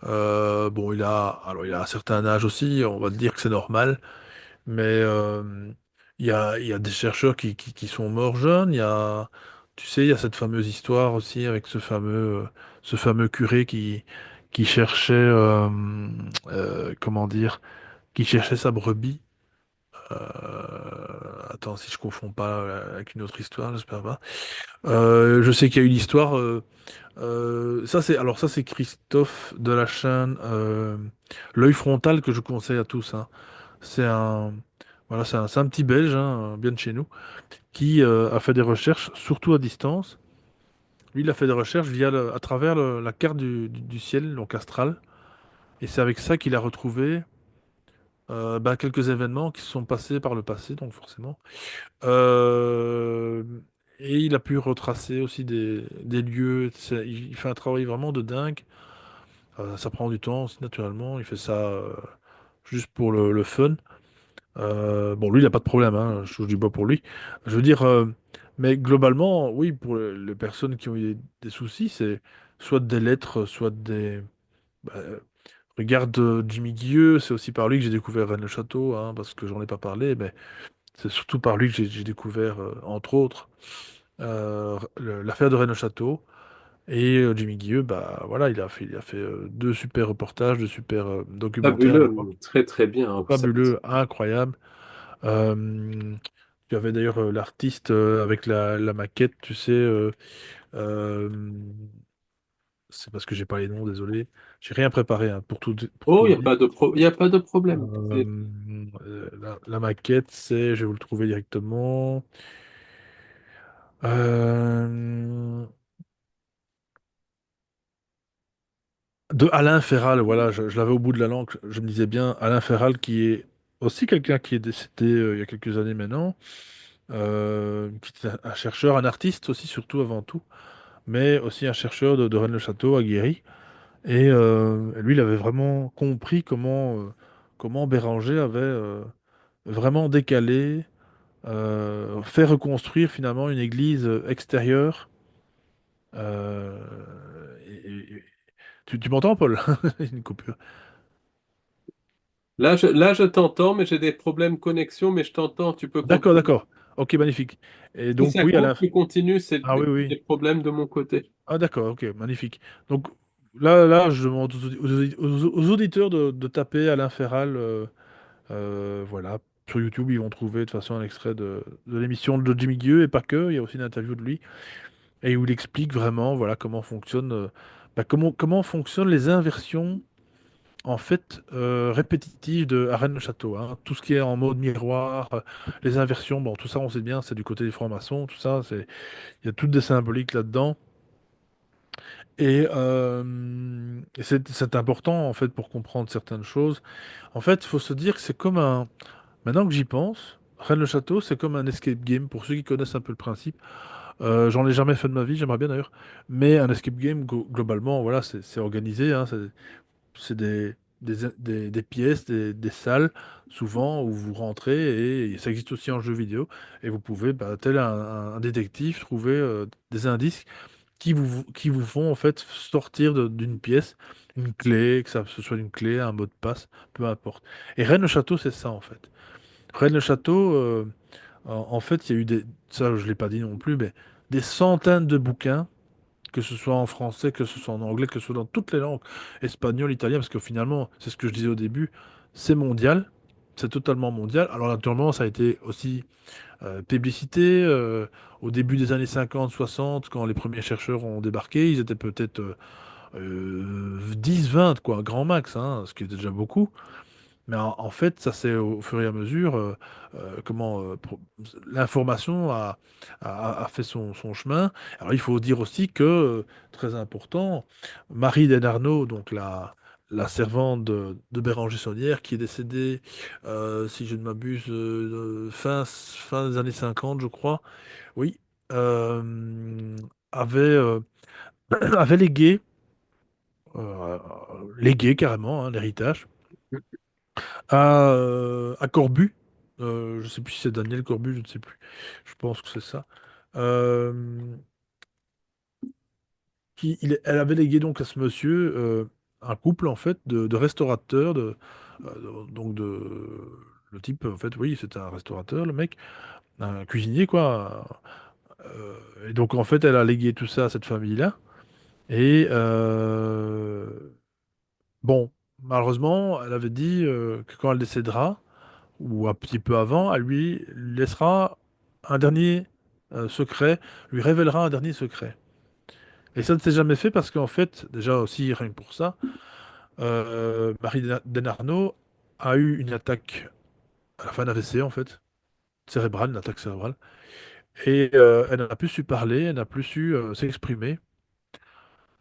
Bon, alors il a un certain âge aussi, on va dire que c'est normal, mais il y a des chercheurs qui sont morts jeunes. Tu sais, il y a cette fameuse histoire aussi avec ce fameux curé qui cherchait, comment dire, qui cherchait sa brebis. Attends, si je confonds pas avec une autre histoire, j'espère pas. Je sais qu'il y a eu l'histoire. Ça c'est Christophe de la chaîne L'œil frontal que je conseille à tous, hein. C'est un voilà, c'est un petit Belge, hein, bien de chez nous, qui a fait des recherches surtout à distance. Lui, il a fait des recherches à travers la carte du ciel, donc astral, et c'est avec ça qu'il a retrouvé quelques événements qui se sont passés par le passé, donc forcément. Euh, et il a pu retracer aussi des lieux. Il fait un travail vraiment de dingue. Ça prend du temps aussi, naturellement. Il fait ça juste pour le fun. Bon, lui, il n'a pas de problème, hein, je touche du bois pour lui. Je veux dire, mais globalement, oui, pour les personnes qui ont eu des soucis, c'est soit des lettres, soit des. bah, regarde Jimmy Guilleux, c'est aussi par lui que j'ai découvert Rennes-le-Château, hein, parce que j'en ai pas parlé, mais c'est surtout par lui que j'ai découvert, entre autres, l'affaire de Rennes-le-Château. Et Jimmy Guilleux, bah voilà, il a fait deux super reportages, deux super documentaires à l'époque. Fabuleux, très très bien, hein. Fabuleux, incroyable. Euh, Tu avais d'ailleurs l'artiste avec la maquette, tu sais. Euh, c'est parce que j'ai pas les noms, désolé. J'ai rien préparé, hein, pour Oh, tout il n'y a dire. pas y a pas de problème. La maquette, c'est, je vais vous le trouver directement. Euh, de Alain Ferral, voilà, je l'avais au bout de la langue. Je me disais bien Alain Ferral, qui est aussi quelqu'un qui est décédé il y a quelques années maintenant, qui est un chercheur, un artiste aussi, surtout avant tout, mais aussi un chercheur de Rennes-le-Château à Guéry. Et lui, il avait vraiment compris comment Béranger avait vraiment décalé, fait reconstruire finalement une église extérieure. Tu m'entends, Paul? Une coupure. Là, je t'entends, mais j'ai des problèmes de connexion, mais je t'entends, tu peux D'accord, continuer. d'accord. Ok, magnifique. Et Si donc, ça oui, coupe, tu continues, c'est Ah oui, oui. des problèmes de mon côté. Ah d'accord, ok, magnifique. Donc là, je demande aux auditeurs de taper Alain Ferral, voilà, sur YouTube, ils vont trouver de toute façon un extrait de l'émission de Jimmy Gueux, et pas que, il y a aussi une interview de lui, et où il explique vraiment, voilà, comment fonctionnent les inversions, en fait, répétitives de Arène le Château, hein. Tout ce qui est en mode miroir, les inversions, bon, tout ça, on sait bien, c'est du côté des francs-maçons, tout ça, il y a toutes des symboliques là-dedans. Et c'est important en fait pour comprendre certaines choses. En fait, il faut se dire que c'est comme un. Maintenant que j'y pense, Rennes-le-Château, c'est comme un escape game pour ceux qui connaissent un peu le principe. J'en ai jamais fait de ma vie, j'aimerais bien d'ailleurs. Mais un escape game, globalement, voilà, c'est organisé, hein, c'est des pièces, des salles, souvent, où vous rentrez, et ça existe aussi en jeu vidéo. Et vous pouvez, bah, tel un détective, trouver des indices qui vous font en fait sortir d'une pièce une clé, que ça ce soit une clé, un mot de passe, peu importe. Et Rennes-le-Château, c'est ça en fait. Rennes-le-Château, en fait, il y a eu ça je l'ai pas dit non plus, mais des centaines de bouquins, que ce soit en français, que ce soit en anglais, que ce soit dans toutes les langues, espagnol, italien, parce que finalement, c'est ce que je disais au début, c'est mondial. C'est totalement mondial. Alors naturellement, ça a été aussi publicité. Au début des années 50-60, quand les premiers chercheurs ont débarqué, ils étaient peut-être 10-20, quoi, grand max, hein, ce qui était déjà beaucoup. Mais en fait, ça c'est au fur et à mesure, l'information a fait son chemin. Alors il faut dire aussi que, très important, Marie Denarnaud, donc la servante de Béranger Saunière, qui est décédée, si je ne m'abuse, fin des années 50, je crois, oui, euh, avait, avait euh, légué carrément, hein, l'héritage à Corbu. Je sais plus si c'est Daniel Corbu, je ne sais plus. Je pense que c'est ça. Euh, elle avait légué donc à ce monsieur un couple en fait de restaurateurs, donc le type en fait, oui, c'était un restaurateur, le mec, un cuisinier quoi. Et donc en fait, elle a légué tout ça à cette famille-là. Et bon, malheureusement, elle avait dit que quand elle décédera, ou un petit peu avant, elle lui laissera un dernier secret, lui révélera un dernier secret. Et ça ne s'est jamais fait parce qu'en fait, déjà aussi, rien que pour ça, Marie Denarno a eu une attaque à la fin d'un AVC en fait, cérébrale, une attaque cérébrale. Et elle n'a plus su parler, elle n'a plus su s'exprimer.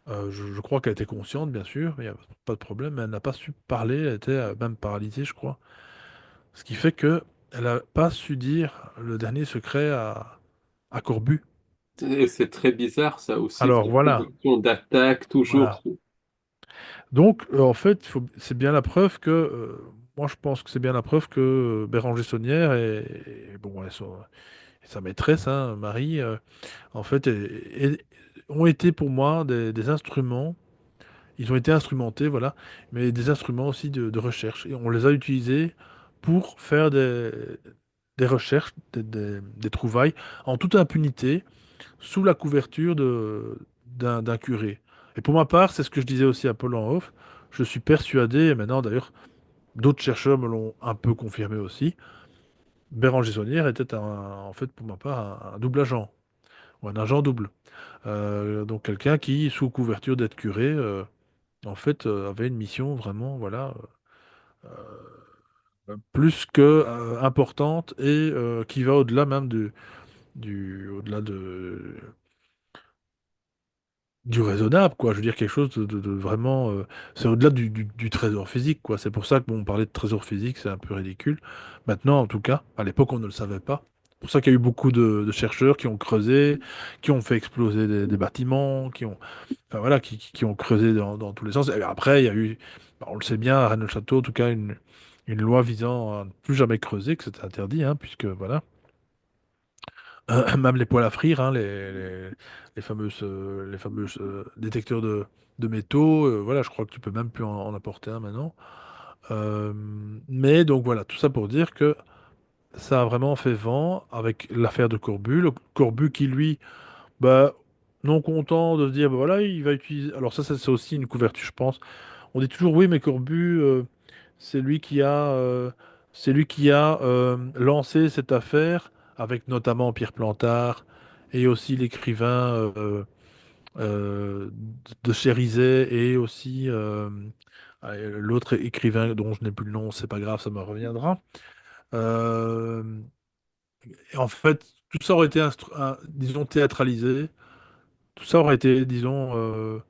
Je crois qu'elle était consciente, bien sûr, il n'y a pas de problème, mais elle n'a pas su parler, elle était même paralysée, je crois. Ce qui fait que elle n'a pas su dire le dernier secret à Corbu. Et c'est très bizarre, ça aussi, Alors cette voilà, condition d'attaque, toujours. voilà. Donc en fait, c'est bien la preuve que, moi je pense que c'est bien la preuve que Béranger Saunière bon, et sa maîtresse, hein, Marie, en fait, ont été pour moi des instruments. Ils ont été instrumentés, voilà, mais des instruments aussi de recherche. Et on les a utilisés pour faire des recherches, des trouvailles, en toute impunité, sous la couverture d'un curé. Et pour ma part, c'est ce que je disais aussi à Paul en off, je suis persuadé, et maintenant d'ailleurs, d'autres chercheurs me l'ont un peu confirmé aussi, Béranger Saunière était en fait, pour ma part, un double agent, ou un agent double. Donc quelqu'un qui, sous couverture d'être curé, en fait, avait une mission vraiment, voilà, plus que importante et qui va au-delà même au-delà du raisonnable, quoi. Je veux dire quelque chose de vraiment, c'est au-delà du trésor physique, quoi. C'est pour ça que bon, on parlait de trésor physique, c'est un peu ridicule. Maintenant, en tout cas, à l'époque, on ne le savait pas. C'est pour ça qu'il y a eu beaucoup de chercheurs qui ont creusé, qui ont fait exploser des bâtiments, enfin, voilà, qui ont creusé dans tous les sens. Et après, il y a eu, bah, on le sait bien, à Rennes-le-Château, en tout cas, une loi visant à ne plus jamais creuser, que c'était interdit, hein, puisque voilà. Même les poêles à frire, hein, les fameuses détecteurs de métaux, voilà, je crois que tu peux même plus en apporter un maintenant. Euh, mais donc voilà, tout ça pour dire que ça a vraiment fait vent avec l'affaire de Corbu. Le Corbu qui, lui, bah, non content de se dire, bah, voilà, il va utiliser. Alors, ça, c'est aussi une couverture, je pense. On dit toujours, oui, mais Corbu, c'est lui qui a, euh, c'est lui qui a lancé cette affaire, avec notamment Pierre Plantard et aussi l'écrivain de Chérizet et aussi l'autre écrivain dont je n'ai plus le nom, c'est pas grave, ça me reviendra. Euh, et en fait, tout ça aurait été, disons, théâtralisé. Tout ça aurait été, disons,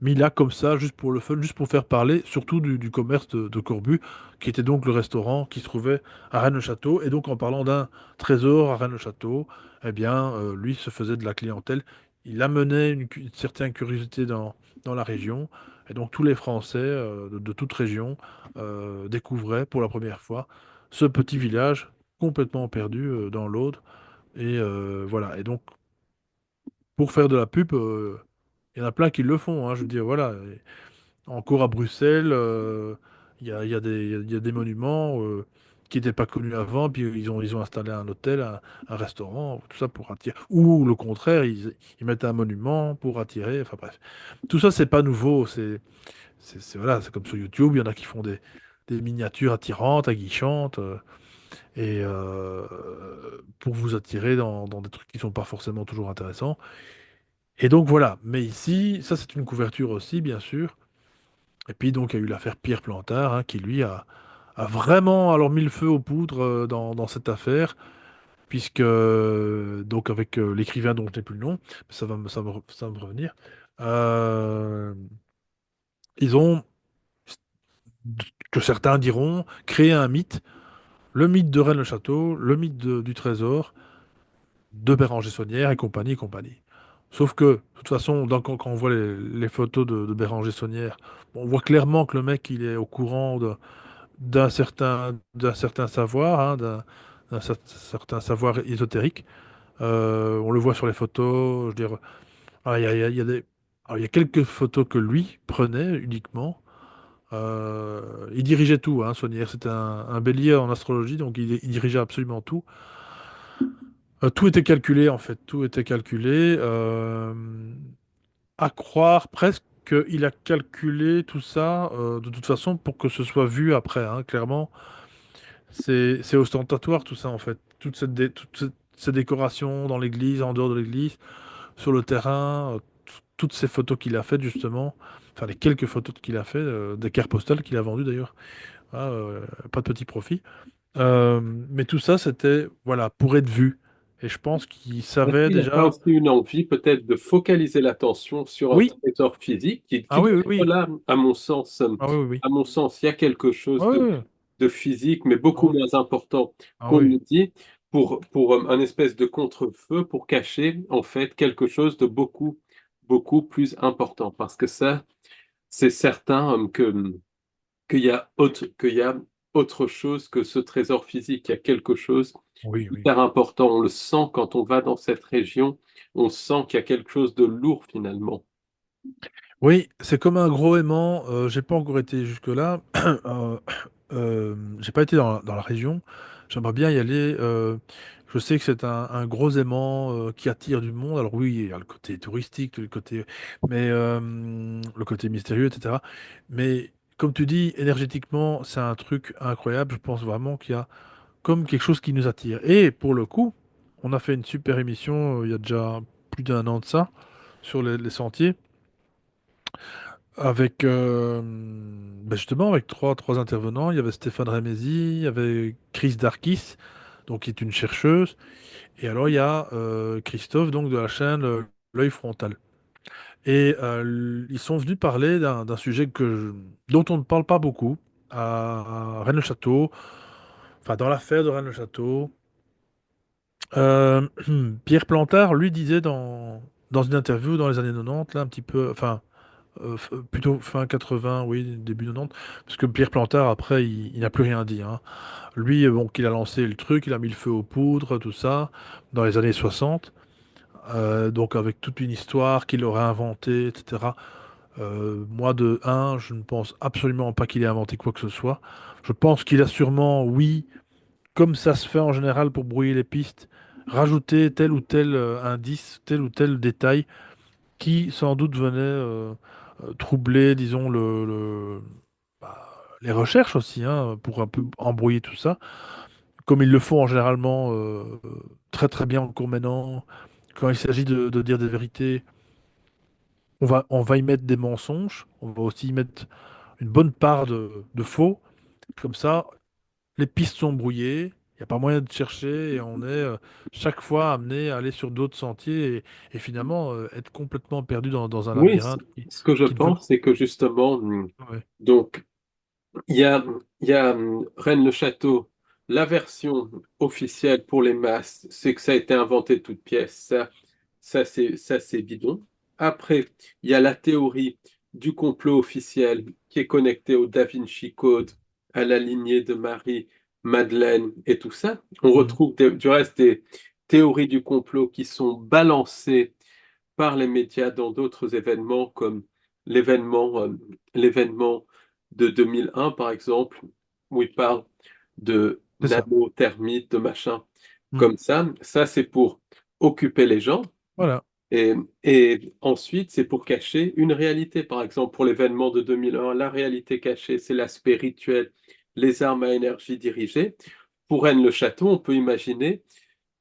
mis là comme ça, juste pour le fun, juste pour faire parler, surtout du commerce de Corbu, qui était donc le restaurant qui se trouvait à Rennes-le-Château. Et donc, en parlant d'un trésor à Rennes-le-Château, eh bien, lui se faisait de la clientèle. Il amenait une certaine curiosité dans la région. Et donc, tous les Français de toute région découvraient pour la première fois ce petit village complètement perdu dans l'Aude. Et voilà. Et donc, pour faire de la pub, il y en a plein qui le font, hein, je veux dire, voilà. Et encore à Bruxelles, il y a il y a des monuments qui n'étaient pas connus avant, puis ils ont installé un hôtel, un restaurant, tout ça pour attirer. Ou le contraire, ils mettent un monument pour attirer, enfin bref. Tout ça, c'est pas nouveau, voilà, c'est comme sur YouTube, il y en a qui font des miniatures attirantes, aguichantes, et pour vous attirer dans des trucs qui sont pas forcément toujours intéressants. Et donc voilà, mais ici, ça c'est une couverture aussi, bien sûr. Et puis donc il y a eu l'affaire Pierre Plantard, hein, qui lui a vraiment alors mis le feu aux poudres dans cette affaire, puisque donc avec l'écrivain dont je n'ai plus le nom, ça va me revenir, euh, ils ont, que certains diront, créé un mythe, le mythe de Rennes-le-Château, le mythe du trésor, de Béranger Saunière et compagnie, et compagnie. Sauf que, de toute façon, quand on voit les photos de Béranger Saunière, on voit clairement que le mec, il est au courant d'un certain savoir, hein, d'un certain savoir ésotérique. On le voit sur les photos, je veux dire, ah, il y a des, Alors, il y a quelques photos que lui prenait uniquement. Il dirigeait tout, hein, Saunière. C'était un bélier en astrologie, donc il dirigeait absolument tout. Tout était calculé, en fait. Tout était calculé. À croire presque qu'il a calculé tout ça, de toute façon, pour que ce soit vu après, hein, clairement. C'est ostentatoire, tout ça, en fait. Ces décorations dans l'église, en dehors de l'église, sur le terrain, toutes ces photos qu'il a faites, justement. Enfin, les quelques photos qu'il a fait, des cartes postales qu'il a vendues, d'ailleurs. Ah, pas de petit profit. Mais tout ça, c'était voilà, pour être vu. Et je pense qu'il Est-ce savait qu'il n'y a pas déjà. aussi une envie peut-être de focaliser l'attention sur un Oui, trésor physique ah qui oui, doit oui, être oui. là, à mon sens, Ah oui, oui, oui. à mon sens, il y a quelque Ah chose oui, oui. de physique, mais Ah beaucoup oui. moins important Ah qu'on oui. nous dit, pour un espèce de contre-feu, pour cacher en fait quelque chose de beaucoup, beaucoup plus important. Parce que ça, c'est certain qu'il y a autre chose que ce trésor physique. Il y a quelque chose Oui, oui. hyper important. On le sent quand on va dans cette région. On sent qu'il y a quelque chose de lourd finalement. Oui, c'est comme un gros aimant. J'ai pas encore été jusque-là. J'ai pas été dans la région. J'aimerais bien y aller. Je sais que c'est un gros aimant qui attire du monde. Alors oui, il y a le côté touristique, le côté mystérieux, etc. Mais comme tu dis, énergétiquement, c'est un truc incroyable. Je pense vraiment qu'il y a comme quelque chose qui nous attire. Et pour le coup, on a fait une super émission il y a déjà plus d'un an de ça sur les sentiers. Avec justement avec trois intervenants, il y avait Stéphane Rémézy, il y avait Chris Darkis, donc qui est une chercheuse, et alors il y a Christophe donc de la chaîne L'œil frontal. Et ils sont venus parler d'un sujet dont on ne parle pas beaucoup à Rennes-le-Château, enfin dans l'affaire de Rennes-le-Château. Euh, Pierre Plantard, lui, disait dans une interview dans les années 90, là un petit peu, enfin plutôt fin 80, oui, début 90, parce que Pierre Plantard, après, il n'a plus rien dit, hein. Lui, bon, qu'il a lancé le truc, il a mis le feu aux poudres, tout ça, dans les années 60, donc avec toute une histoire qu'il aurait inventée, etc. Moi, de un, je ne pense absolument pas qu'il ait inventé quoi que ce soit. Je pense qu'il a sûrement, oui, comme ça se fait en général pour brouiller les pistes, rajouté tel ou tel indice, tel ou tel détail qui sans doute venait troubler, disons, bah, les recherches aussi, hein, pour un peu embrouiller tout ça, comme ils le font en généralement très très bien en cours maintenant. Quand il s'agit de dire des vérités, on va y mettre des mensonges, on va aussi y mettre une bonne part de faux. Comme ça, les pistes sont brouillées, il n'y a pas moyen de chercher et on est chaque fois amené à aller sur d'autres sentiers et finalement être complètement perdu dans un Oui, labyrinthe ce que je qui ne veut... pense, c'est que justement, Ouais. donc, il y a Rennes-le-Château. La version officielle pour les masses, c'est que ça a été inventé de toutes pièces. Ça, c'est bidon. Après, il y a la théorie du complot officiel qui est connectée au Da Vinci Code, à la lignée de Marie-Madeleine et tout ça. On Mhm. retrouve du reste des théories du complot qui sont balancées par les médias dans d'autres événements comme l'événement l'événement de 2001 par exemple, où il parle de C'est ça. nanothermite, de machin Mm. comme ça. Ça, c'est pour occuper les gens. Voilà. Et, et ensuite, c'est pour cacher une réalité. Par exemple, pour l'événement de 2001, la réalité cachée, c'est l'aspect rituel, les armes à énergie dirigée. Pour Rennes-le-Château, on peut imaginer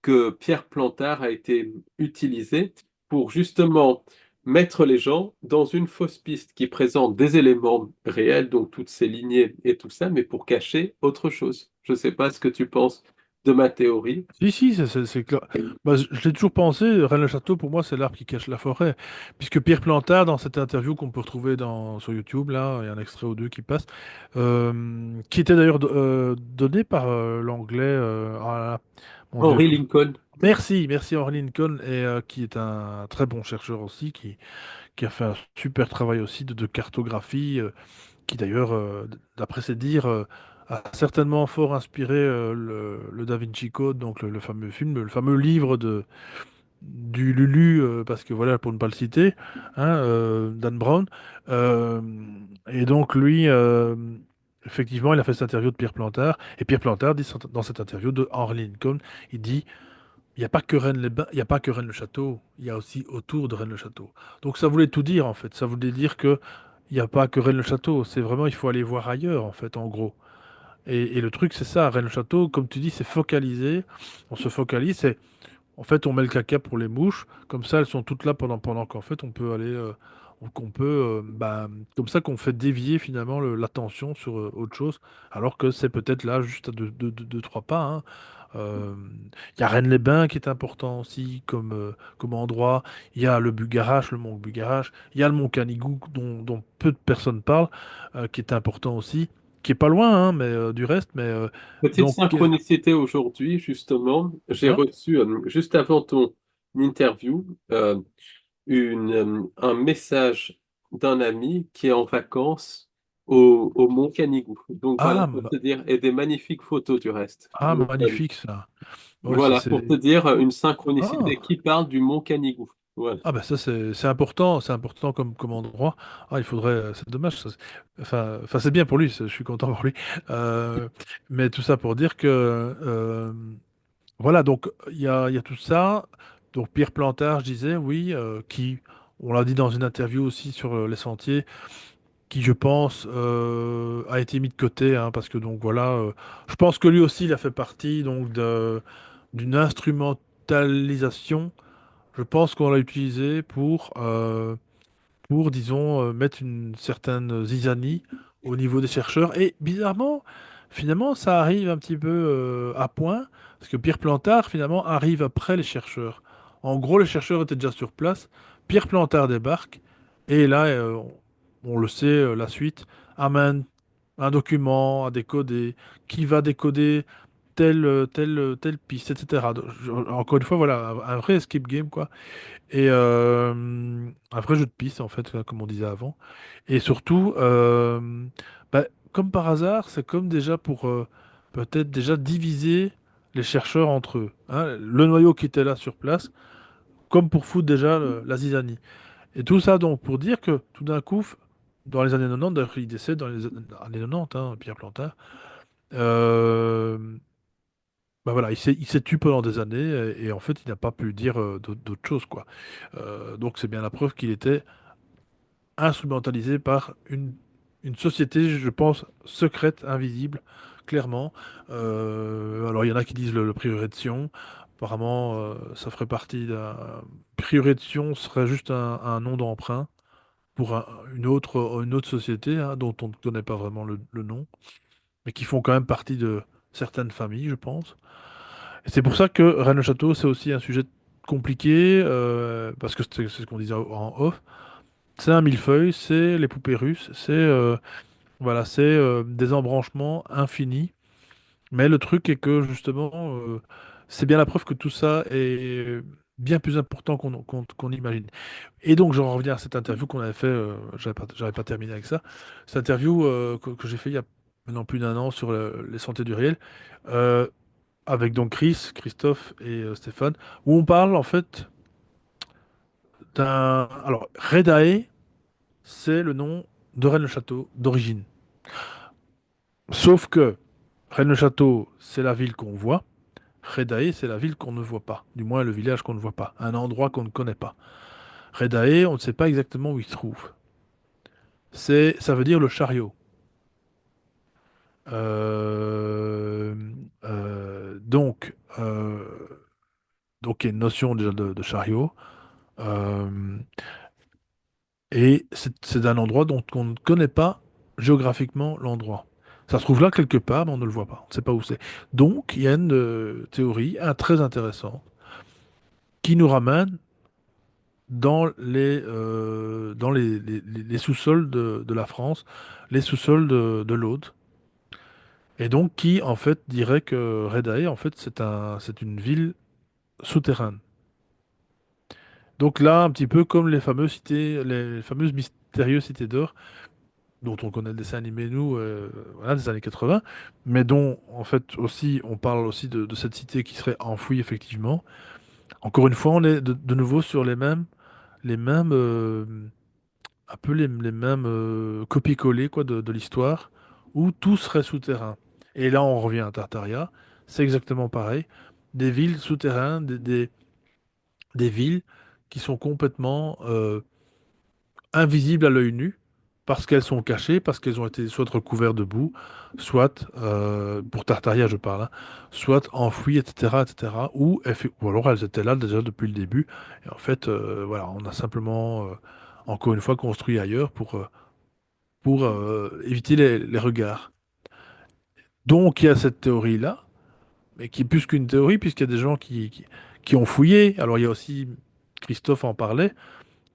que Pierre Plantard a été utilisé pour justement mettre les gens dans une fausse piste qui présente des éléments réels, donc toutes ces lignées et tout ça, mais pour cacher autre chose. Je ne sais pas ce que tu penses de ma théorie. Si, si, c'est clair. Bah, je l'ai toujours pensé, Rennes-le-Château, pour moi, c'est l'arbre qui cache la forêt. Puisque Pierre Plantard, dans cette interview qu'on peut retrouver sur YouTube, là, il y a un extrait ou deux qui passe, qui était d'ailleurs donné par l'anglais. Ah là là, mon Dieu. Henry Lincoln. Merci, merci Henry Lincoln, et qui est un très bon chercheur aussi, qui a fait un super travail aussi de cartographie. Qui d'ailleurs, d'après ses dires, a certainement fort inspiré le Da Vinci Code, donc le fameux film, le fameux livre du Lulu, parce que voilà, pour ne pas le citer, hein, Dan Brown. Euh, et donc lui, effectivement, il a fait cette interview de Pierre Plantard, et Pierre Plantard dit dans cette interview de Henri Lincoln, il dit, il n'y a pas que Rennes-les-Bains, il n'y a pas que Rennes-le-Château, il y a aussi autour de Rennes-le-Château. Donc ça voulait tout dire en fait, ça voulait dire que il n'y a pas que Rennes-le-Château, c'est vraiment, il faut aller voir ailleurs en fait, en gros. Et le truc, c'est ça, Rennes-le-Château, comme tu dis, c'est focalisé, on se focalise, en fait, on met le caca pour les mouches, comme ça elles sont toutes là pendant qu'en fait on peut aller, qu'on peut, comme ça qu'on fait dévier finalement l'attention sur autre chose, alors que c'est peut-être là juste à deux, trois pas, hein. Euh, Il y a Rennes-les-Bains qui est important aussi comme endroit, il y a le Bugarache, le mont Bugarache, il y a le mont Canigou dont peu de personnes parlent, qui est important aussi, qui est pas loin, hein, mais du reste, mais Petite donc, synchronicité aujourd'hui, justement, j'ai hein. reçu, juste avant ton interview, un message d'un ami qui est en vacances au Mont Canigou. Donc voilà, Ah, pour te dire, et des magnifiques photos du reste. ah, Donc, magnifique ça. Ouais, ça voilà, pour te c'est. dire une synchronicité Ah, qui parle du Mont Canigou. Voilà. ah bah ça c'est important comme endroit. Ah, il faudrait. C'est dommage. Enfin, c'est bien pour lui. Je suis content pour lui. Euh, mais tout ça pour dire que voilà. Donc il y a tout ça. Donc Pierre Plantard, je disais, oui, qui, on l'a dit dans une interview aussi sur les sentiers, qui je pense a été mis de côté, hein, parce que donc voilà, je pense que lui aussi il a fait partie donc d'une instrumentalisation. Je pense qu'on l'a utilisé pour, disons, mettre une certaine zizanie au niveau des chercheurs. Et bizarrement, finalement, ça arrive un petit peu à point, parce que Pierre Plantard, finalement, arrive après les chercheurs. En gros, les chercheurs étaient déjà sur place. Pierre Plantard débarque, et là, on le sait, la suite, amène un document à décoder, qui va décoder telle piste, etc. Donc, encore une fois, voilà, un vrai escape game, quoi. Et un vrai jeu de piste, en fait, comme on disait avant. Et surtout, comme par hasard, c'est comme déjà pour peut-être déjà diviser les chercheurs entre eux, hein. Le noyau qui était là sur place, comme pour foutre déjà la zizanie. Et tout ça donc pour dire que tout d'un coup, dans les années 90, d'ailleurs il décède dans les années 90, hein, Pierre Plantard, euh, voilà, il s'est tué pendant des années et en fait il n'a pas pu dire d'autre chose, quoi. Donc c'est bien la preuve qu'il était instrumentalisé par une société, je pense, secrète, invisible, clairement. Alors il y en a qui disent le prieuré de Sion. Apparemment, ça ferait partie d'un. Prieuré de Sion serait juste un nom d'emprunt pour une autre société, hein, dont on ne connaît pas vraiment le nom, mais qui font quand même partie de certaines familles, je pense. Et c'est pour ça que Rennes-le-Château, c'est aussi un sujet compliqué, parce que c'est ce qu'on disait en off. C'est un millefeuille, c'est les poupées russes, c'est voilà, c'est des embranchements infinis. Mais le truc est que justement, c'est bien la preuve que tout ça est bien plus important qu'on imagine. Et donc, j'en reviens à cette interview qu'on avait fait, j'avais pas terminé avec ça. Cette interview que j'ai fait il y a maintenant plus d'un an sur les santé du réel, euh, avec donc Christophe et Stéphane, où on parle en fait d'un. Alors, Redae, c'est le nom de Rennes-le-Château d'origine. Sauf que Rennes-le-Château, c'est la ville qu'on voit. Redae, c'est la ville qu'on ne voit pas. Du moins, le village qu'on ne voit pas. Un endroit qu'on ne connaît pas. Redae, on ne sait pas exactement où il se trouve. Ça veut dire le chariot. Euh, donc, il y a une notion déjà de chariot. Euh, et c'est d'un endroit dont on ne connaît pas géographiquement l'endroit. Ça se trouve là quelque part, mais on ne le voit pas. On ne sait pas où c'est. Donc, il y a une théorie très intéressante qui nous ramène dans les sous-sols de la France, les sous-sols de l'Aude. Et donc, qui, en fait, dirait que Redae, en fait, c'est une ville souterraine. Donc là, un petit peu comme les fameuses mystérieuses cités d'or, dont on connaît le dessin animé, nous, voilà, des années 80, mais dont, en fait, aussi, on parle aussi de cette cité qui serait enfouie, effectivement. Encore une fois, on est de nouveau sur les mêmes, un peu les mêmes copier-coller quoi, de l'histoire, où tout serait souterrain. Et là, on revient à Tartaria, c'est exactement pareil. Des villes souterraines, des villes qui sont complètement invisibles à l'œil nu, parce qu'elles sont cachées, parce qu'elles ont été soit recouvertes de boue, soit, pour Tartaria je parle, hein, soit enfouies, etc., etc., ou alors elles étaient là déjà depuis le début. Et en fait, voilà, on a simplement, encore une fois, construit ailleurs pour éviter les regards. Donc il y a cette théorie-là, mais qui est plus qu'une théorie, puisqu'il y a des gens qui ont fouillé. Alors il y a aussi, Christophe en parlait,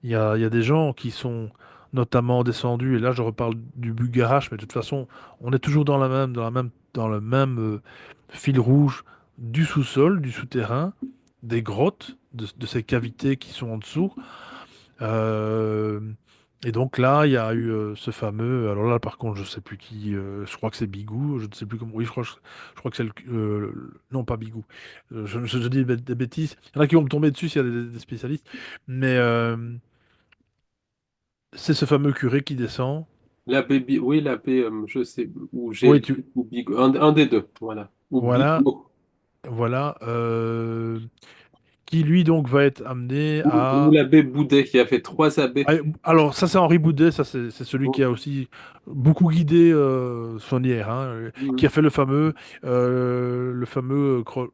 il y a des gens qui sont notamment descendus, et là je reparle du Bulgarache, mais de toute façon, on est toujours dans le même fil rouge du sous-sol, du souterrain, des grottes, de ces cavités qui sont en dessous. Euh, et donc là, il y a eu ce fameux. Alors là, par contre, je sais plus qui. Je crois que c'est Bigou. Je ne sais plus comment. Oui, je crois que c'est non, pas Bigou. Je dis des bêtises. Il y en a qui vont me tomber dessus s'il y a des spécialistes. Mais c'est ce fameux curé qui descend. Oui, l'abbé, je sais, ou Oui, ou Bigot, un des deux, voilà. Ou voilà, Bigot. voilà. Qui lui donc va être amené Ou à. l'abbé Boudet, qui a fait trois abbés. Ah, alors, ça, c'est Henri Boudet, ça, c'est celui qui a aussi beaucoup guidé Saunière, hein, qui Mhm. a fait le fameux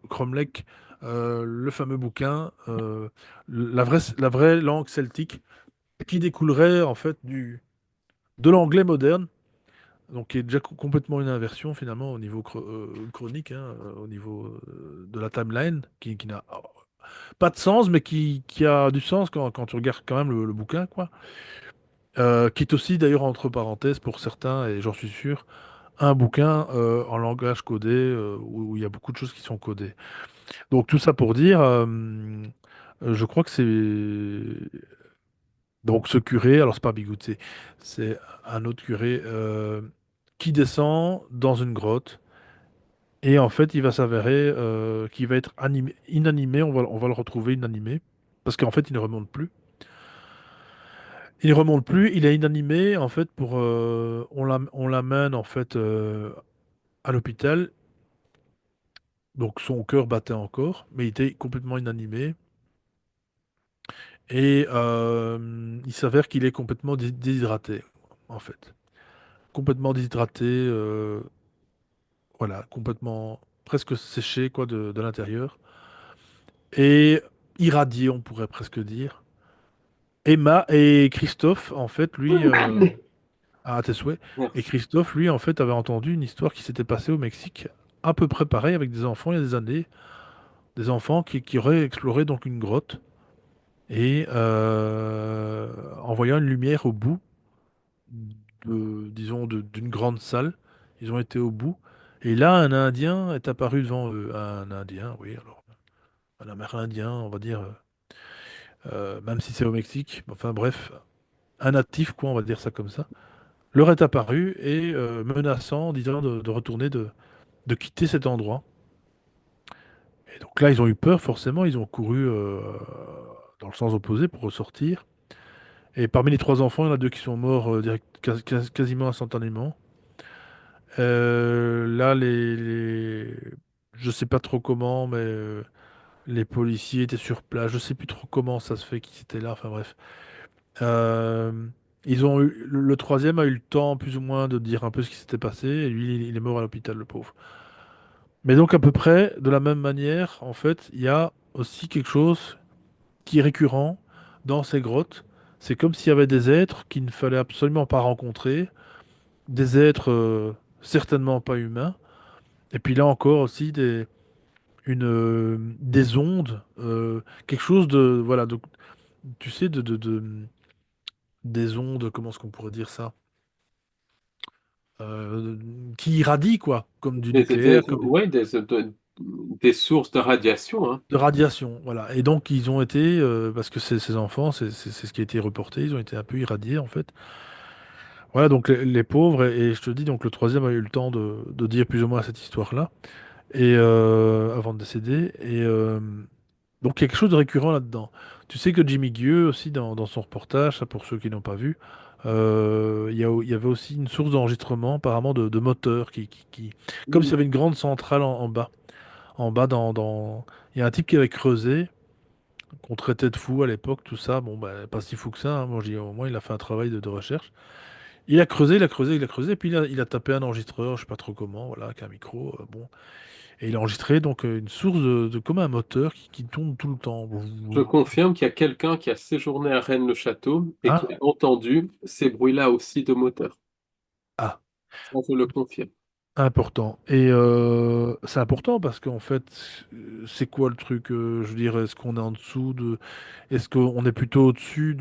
Cromlech, le fameux bouquin, la vraie langue celtique, qui découlerait en fait de l'anglais moderne, donc qui est déjà complètement une inversion finalement au niveau chronique, hein, au niveau de la timeline, qui n'a pas de sens, mais qui a du sens quand tu regardes quand même le bouquin, quoi. Qui est aussi d'ailleurs entre parenthèses pour certains, et j'en suis sûr, un bouquin en langage codé où il y a beaucoup de choses qui sont codées. Donc tout ça pour dire, je crois que c'est donc ce curé, alors c'est pas Bigouté, c'est un autre curé qui descend dans une grotte et en fait il va s'avérer qu'il va être inanimé, on va le retrouver inanimé parce qu'en fait il ne remonte plus. Il ne remonte plus, il est inanimé en fait on l'amène en fait à l'hôpital. Donc son cœur battait encore, mais il était complètement inanimé. Et il s'avère qu'il est complètement déshydraté, en fait. Complètement déshydraté, voilà, complètement presque séché quoi de l'intérieur. Et irradié, on pourrait presque dire. Emma et Christophe, en fait, lui, à tes souhaits, et Merci. Christophe, lui, en fait, avait entendu une histoire qui s'était passée au Mexique, à peu près pareil, avec des enfants il y a des années, des enfants qui auraient exploré donc une grotte. Et en voyant une lumière au bout, disons, d'une grande salle, ils ont été au bout. Et là, un Indien est apparu devant eux. Un Indien, oui, alors, un Amérindien, on va dire, même si c'est au Mexique. Enfin bref, un natif, quoi, on va dire ça comme ça, leur est apparu et menaçant, disant de retourner, de quitter cet endroit. Et donc là, ils ont eu peur, forcément, ils ont couru dans le sens opposé pour ressortir. Et parmi les trois enfants, il y en a deux qui sont morts quasiment instantanément. Là, je sais pas trop comment, mais les policiers étaient sur place. Je sais plus trop comment ça se fait qu'ils étaient là. Enfin bref. Euh, le troisième a eu le temps, plus ou moins, de dire un peu ce qui s'était passé. Et lui, il est mort à l'hôpital, le pauvre. Mais donc, à peu près, de la même manière, en fait, il y a aussi quelque chose qui est récurrent dans ces grottes. C'est comme s'il y avait des êtres qu'il ne fallait absolument pas rencontrer, des êtres certainement pas humains, et puis là encore aussi des ondes, quelque chose de, voilà, tu sais, des ondes, comment est-ce qu'on pourrait dire ça? Euh, qui irradient, quoi, comme du nucléaire, comme Ouais, des sources de radiation, hein. de radiation, voilà. Et donc ils ont été, parce que ces enfants, c'est ce qui a été reporté, ils ont été un peu irradiés, en fait. Voilà, donc les pauvres, et je te dis, donc le troisième a eu le temps de dire plus ou moins cette histoire-là, et avant de décéder. Et Donc il y a quelque chose de récurrent là-dedans. Tu sais que Jimmy Gueux aussi dans son reportage, ça pour ceux qui n'ont pas vu, il y avait aussi une source d'enregistrement apparemment de moteurs comme s'il y Mm. avait une grande centrale en bas. En bas il y a un type qui avait creusé, qu'on traitait de fou à l'époque, tout ça. Bon, bah, pas si fou que ça, hein. Moi je dis au moins il a fait un travail de recherche. Il a creusé, il a creusé, il a creusé, puis il a tapé un enregistreur, je sais pas trop comment, voilà, avec un micro, bon. Et il a enregistré donc une source comme un moteur qui tourne tout le temps. Je confirme qu'il y a quelqu'un qui a séjourné à Rennes-le-Château et qui Ah, a entendu ces bruits-là aussi de moteur. ah, Ça, je le confirme. important. Et c'est important parce qu'en fait, c'est quoi le truc? Je veux dire, est-ce qu'on est en dessous de... Est-ce qu'on est plutôt au-dessus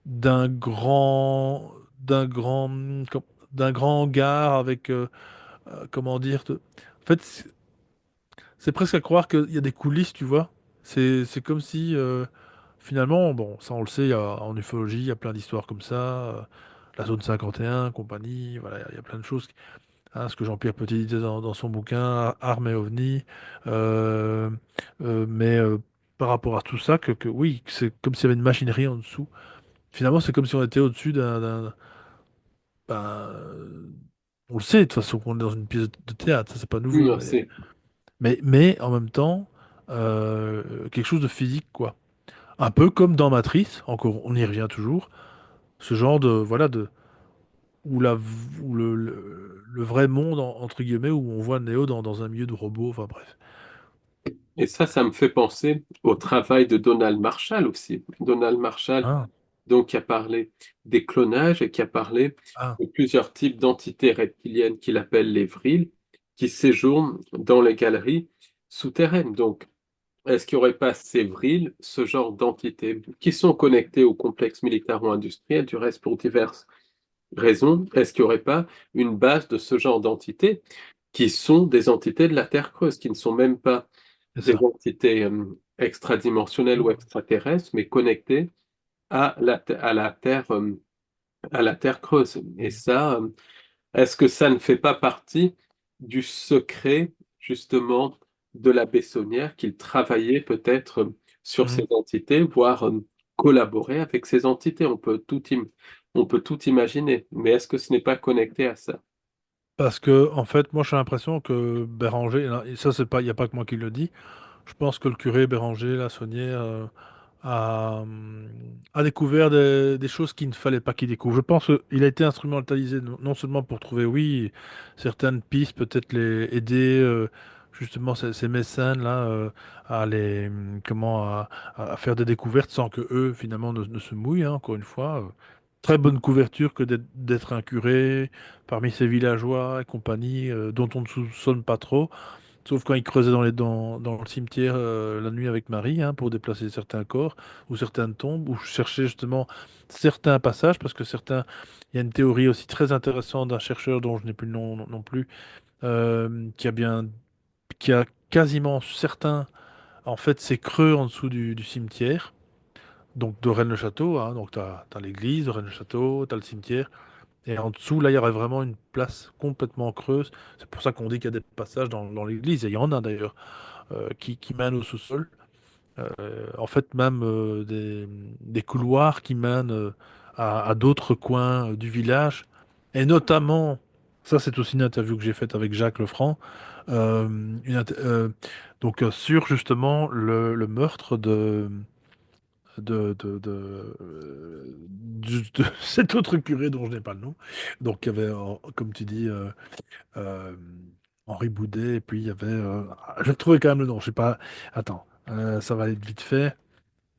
d'un grand... d'un grand... com- d'un grand hangar avec... comment dire? En fait, c'est presque à croire qu'il y a des coulisses, tu vois. C'est comme si, finalement, bon, ça on le sait, en ufologie, il y a plein d'histoires comme ça. La zone 51, compagnie, voilà, il y a plein de choses. Hein, ce que Jean-Pierre Petit disait dans son bouquin, Armes et OVNI. Euh, mais par rapport à tout ça, oui, que c'est comme s'il y avait une machinerie en dessous. Finalement, c'est comme si on était au-dessus ben, on le sait, de toute façon, qu'on est dans une pièce de théâtre, ça c'est pas nouveau. Non, c'est... Mais en même temps, quelque chose de physique, quoi. Un peu comme dans Matrice, encore, on y revient toujours, ce genre de, voilà, où, où le vrai monde, entre guillemets, où on voit Néo dans un milieu de robots, enfin bref. Et ça me fait penser au travail de Donald Marshall aussi. Donald Marshall, Ah, donc, qui a parlé des clonages et qui a parlé ah, de plusieurs types d'entités reptiliennes qu'il appelle les vrils, qui séjournent dans les galeries souterraines. Donc, est-ce qu'il n'y aurait pas ces vrils, ce genre d'entités, qui sont connectées au complexe militaro-industriel, du reste pour diverses raisons? Est-ce qu'il n'y aurait pas une base de ce genre d'entités qui sont des entités de la Terre creuse, qui ne sont même pas c'est des ça. entités extradimensionnelles ou extraterrestres, mais connectées à la Terre creuse. Et ça, est-ce que ça ne fait pas partie du secret, justement, de la Bessonnière, qu'il travaillait peut-être sur ces Mhm. entités, voire collaborer avec ces entités? On peut tout imaginer, mais est-ce que ce n'est pas connecté à ça? Parce que, en fait, moi j'ai l'impression que Béranger, et ça c'est pas, il n'y a pas que moi qui le dis, je pense que le curé Béranger, la Saunière, a découvert des choses qu'il ne fallait pas qu'il découvre. Je pense qu'il a été instrumentalisé non seulement pour trouver, oui, certaines pistes, peut-être les aider, justement ces mécènes là, à les, à faire des découvertes sans que eux finalement ne se mouillent, hein, encore une fois. Très bonne couverture que d'être un curé parmi ces villageois et compagnie, dont on ne soupçonne pas trop. Sauf quand il creusait dans le cimetière la nuit avec Marie, hein, pour déplacer certains corps ou certaines tombes, ou chercher justement certains passages, parce que il y a une théorie aussi très intéressante d'un chercheur dont je n'ai plus le nom non plus, qui a quasiment certains, en fait, ces creux en dessous du cimetière, donc de Rennes-le-Château, hein, donc tu as l'église de Rennes-le-Château, tu as le cimetière, et en dessous, là, il y aurait vraiment une place complètement creuse. C'est pour ça qu'on dit qu'il y a des passages dans l'église, et il y en a d'ailleurs qui mènent au sous-sol. En fait, même des couloirs qui mènent à d'autres coins du village. Et notamment, ça c'est aussi une interview que j'ai faite avec Jacques Lefranc, euh, donc sur justement le meurtre de cet autre curé dont je n'ai pas le nom. Donc il y avait, comme tu dis, euh, Henri Boudet, et puis il y avait... je vais trouver quand même le nom, je sais pas... Attends, ça va être vite fait,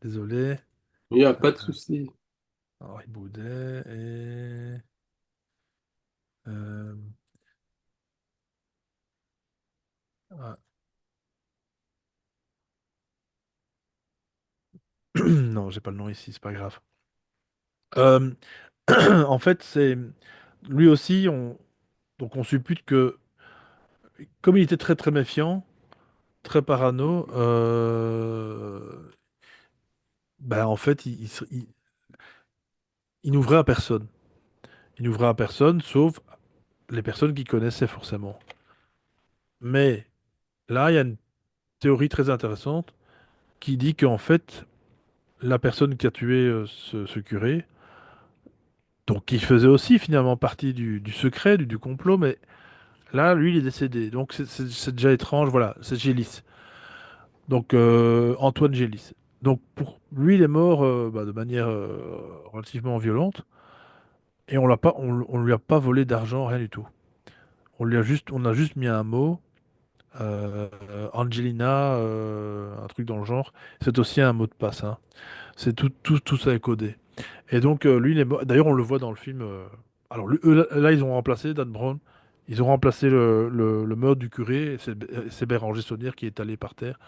désolé. Il n'y a pas de souci. Henri Boudet et... euh, ah, non, j'ai pas le nom ici, c'est pas grave. Euh, en fait, c'est... Lui aussi, donc on suppute que, comme il était très très méfiant, très parano, ben en fait, il n'ouvrait à personne. Il n'ouvrait à personne, sauf les personnes qu'il connaissait forcément. Mais là, il y a une théorie très intéressante, qui dit qu'en fait, la personne qui a tué ce curé, donc qui faisait aussi finalement partie du secret, du complot, mais là, lui, il est décédé. Donc c'est déjà étrange, voilà, c'est Gélis. Donc Antoine Gélis. Donc pour lui, il est mort de manière relativement violente, et on lui a pas volé d'argent, rien du tout. On a juste mis un mot, Angelina, un truc dans le genre. C'est aussi un mot de passe, hein. C'est tout ça est codé. Et donc, lui, d'ailleurs, on le voit dans le film. Alors, eux, là, ils ont remplacé Dan Brown. Ils ont remplacé le meurtre du curé. Et c'est Béranger Saunière qui est allé par terre,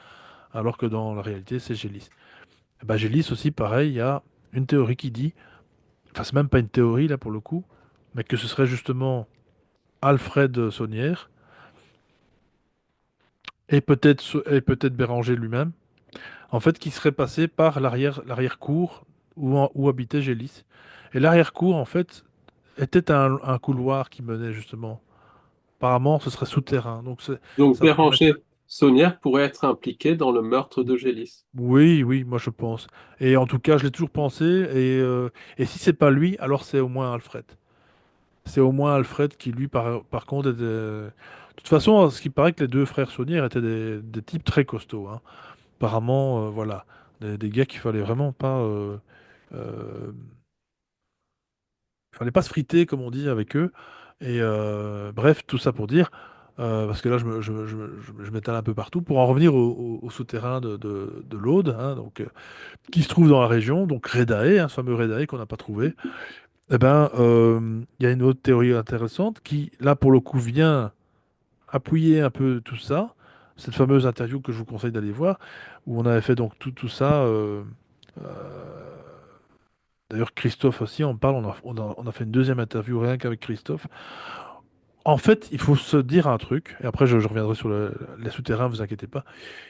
alors que dans la réalité, c'est Gélis. Et ben, Gélis aussi, pareil, il y a une théorie qui dit, enfin, c'est même pas une théorie, là, pour le coup, mais que ce serait justement Alfred Saunière et peut-être Béranger lui-même, en fait, qui serait passé par l'arrière-cour où habitait Gélis. Et l'arrière-cour, en fait, était un couloir qui menait justement. Apparemment, ce serait souterrain. Donc Donc ça permettrait. Béranger Saunière pourrait être impliqué dans le meurtre de Gélis. Oui, oui, moi je pense. Et en tout cas, je l'ai toujours pensé. Et si c'est pas lui, alors c'est au moins Alfred. C'est au moins Alfred qui, lui, par contre, était. De toute façon, ce qui paraît que les deux frères Saunière étaient des types très costauds, hein. Apparemment, voilà. Des gars qu'il fallait vraiment pas. Euh, fallait pas se friter, comme on dit, avec eux. Et bref, tout ça pour dire, parce que là, je m'étale un peu partout, pour en revenir au souterrain de l'Aude, hein, donc, qui se trouve dans la région, donc Redae, hein, ce fameux Redae qu'on n'a pas trouvé. Eh ben, il y a une autre théorie intéressante qui, là, pour le coup, vient appuyer un peu tout ça. Cette fameuse interview que je vous conseille d'aller voir, où on avait fait donc tout ça. Euh, D'ailleurs, Christophe aussi en parle. On a fait une deuxième interview rien qu'avec Christophe. En fait, il faut se dire un truc, et après je reviendrai sur les souterrains, vous inquiétez pas.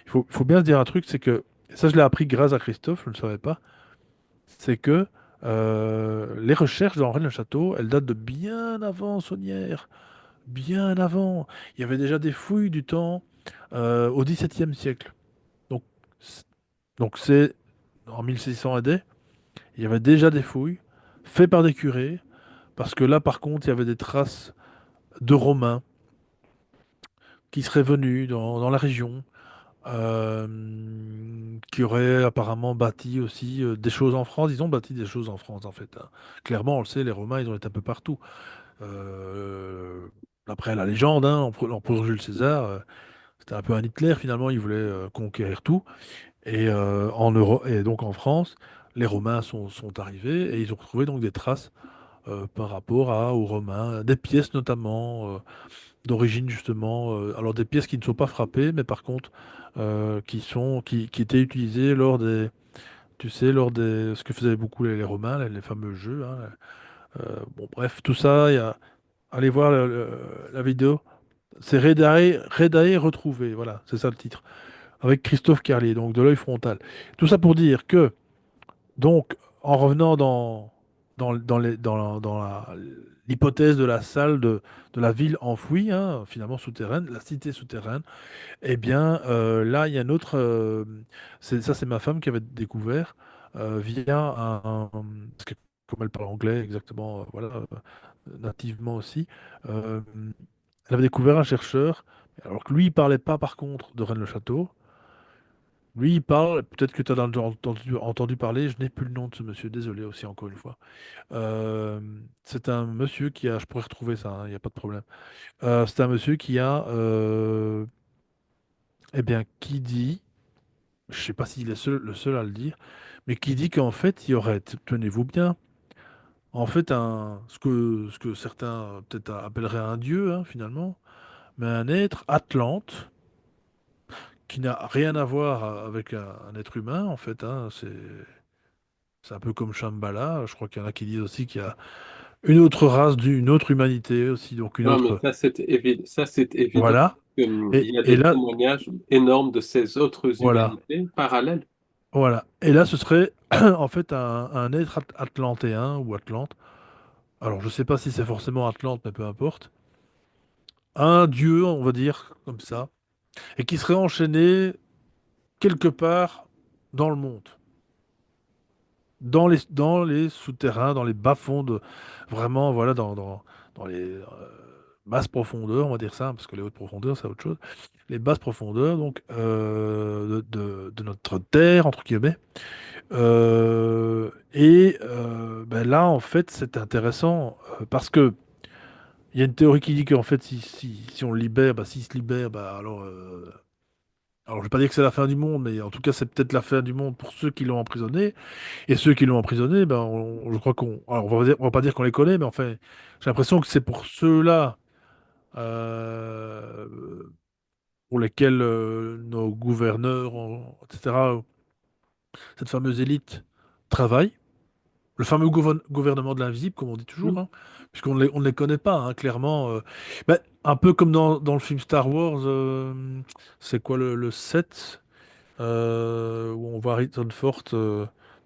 Il faut bien se dire un truc, c'est que, et ça je l'ai appris grâce à Christophe, je ne le savais pas, c'est que les recherches dans Rennes-le-Château, elles datent de bien avant Saunière, bien avant. Il y avait déjà des fouilles du temps au XVIIe siècle. Donc, c- donc c'est en 1600 AD, il y avait déjà des fouilles faites par des curés, parce que là par contre, il y avait des traces de Romains qui seraient venus dans la région, qui auraient apparemment bâti aussi des choses en France. Ils ont bâti des choses en France, en fait, hein. Clairement, on le sait, les Romains, ils ont été un peu partout. Euh, Après la légende, hein, l'empereur Jules César, c'était un peu un Hitler, finalement, il voulait conquérir tout. Et donc en France, les Romains sont arrivés et ils ont retrouvé donc des traces par rapport aux Romains, des pièces notamment. D'origine justement, alors des pièces qui ne sont pas frappées, mais par contre qui étaient utilisées lors des, tu sais, lors des, ce que faisaient beaucoup les Romains, les fameux jeux, hein. Bon, bref, tout ça, allez voir la vidéo. C'est Redae retrouvé, voilà, c'est ça le titre, avec Christophe Carlier, donc de l'œil frontal. Tout ça pour dire que donc, en revenant l'hypothèse de la salle de la ville enfouie, hein, finalement souterraine, la cité souterraine, eh bien, là, il y a un autre. Ça, c'est ma femme qui avait découvert via parce que comme elle parle anglais exactement, voilà, nativement aussi, euh, elle avait découvert un chercheur. Alors que lui, il parlait pas par contre de Rennes-le-Château. Lui, il parle, peut-être que tu as entendu parler, je n'ai plus le nom de ce monsieur, désolé aussi encore une fois. Euh, c'est un monsieur qui a, je pourrais retrouver ça, hein, il n'y a pas de problème. C'est un monsieur qui a, eh bien, qui dit, je sais pas s'il est le seul à le dire, mais qui dit qu'en fait, il y aurait, tenez-vous bien, en fait, ce que certains peut-être appelleraient un dieu, hein, finalement, mais un être Atlante qui n'a rien à voir avec un être humain, en fait, hein, c'est un peu comme Shambhala. Je crois qu'il y en a qui disent aussi qu'il y a une autre race, une autre humanité aussi, donc une Non, mais autre. ça, c'est évident Voilà. qu'il Et, y a et des là, témoignages énormes de ces autres voilà. humanités parallèles. Voilà. Et là, ce serait en fait un être atlantéen ou Atlante. Alors, je sais pas si c'est forcément Atlante, mais peu importe. Un dieu, on va dire, comme ça. Et qui serait enchaîné quelque part. dans le monde, dans les souterrains, dans les bas-fonds de vraiment, voilà, dans les basses profondeurs, on va dire ça, parce que les hautes profondeurs, c'est autre chose. Les basses profondeurs, donc, de notre Terre, entre guillemets. Ben là, en fait, c'est intéressant parce que il y a une théorie qui dit qu'en fait, si on le libère, bah, s'il se libère, bah, alors je vais pas dire que c'est la fin du monde, mais en tout cas, c'est peut-être la fin du monde pour ceux qui l'ont emprisonné. Et ceux qui l'ont emprisonné, ben, je crois alors, on va pas dire qu'on les connaît, mais enfin, j'ai l'impression que c'est pour ceux-là euh, pour lesquels nos gouverneurs, etc., cette fameuse élite travaille. Le fameux gouvernement de l'invisible, comme on dit toujours, hein, puisqu'on ne les connaît pas, hein, clairement. Ben, un peu comme dans le film Star Wars, c'est quoi le 7, où on voit Harrison Ford, tu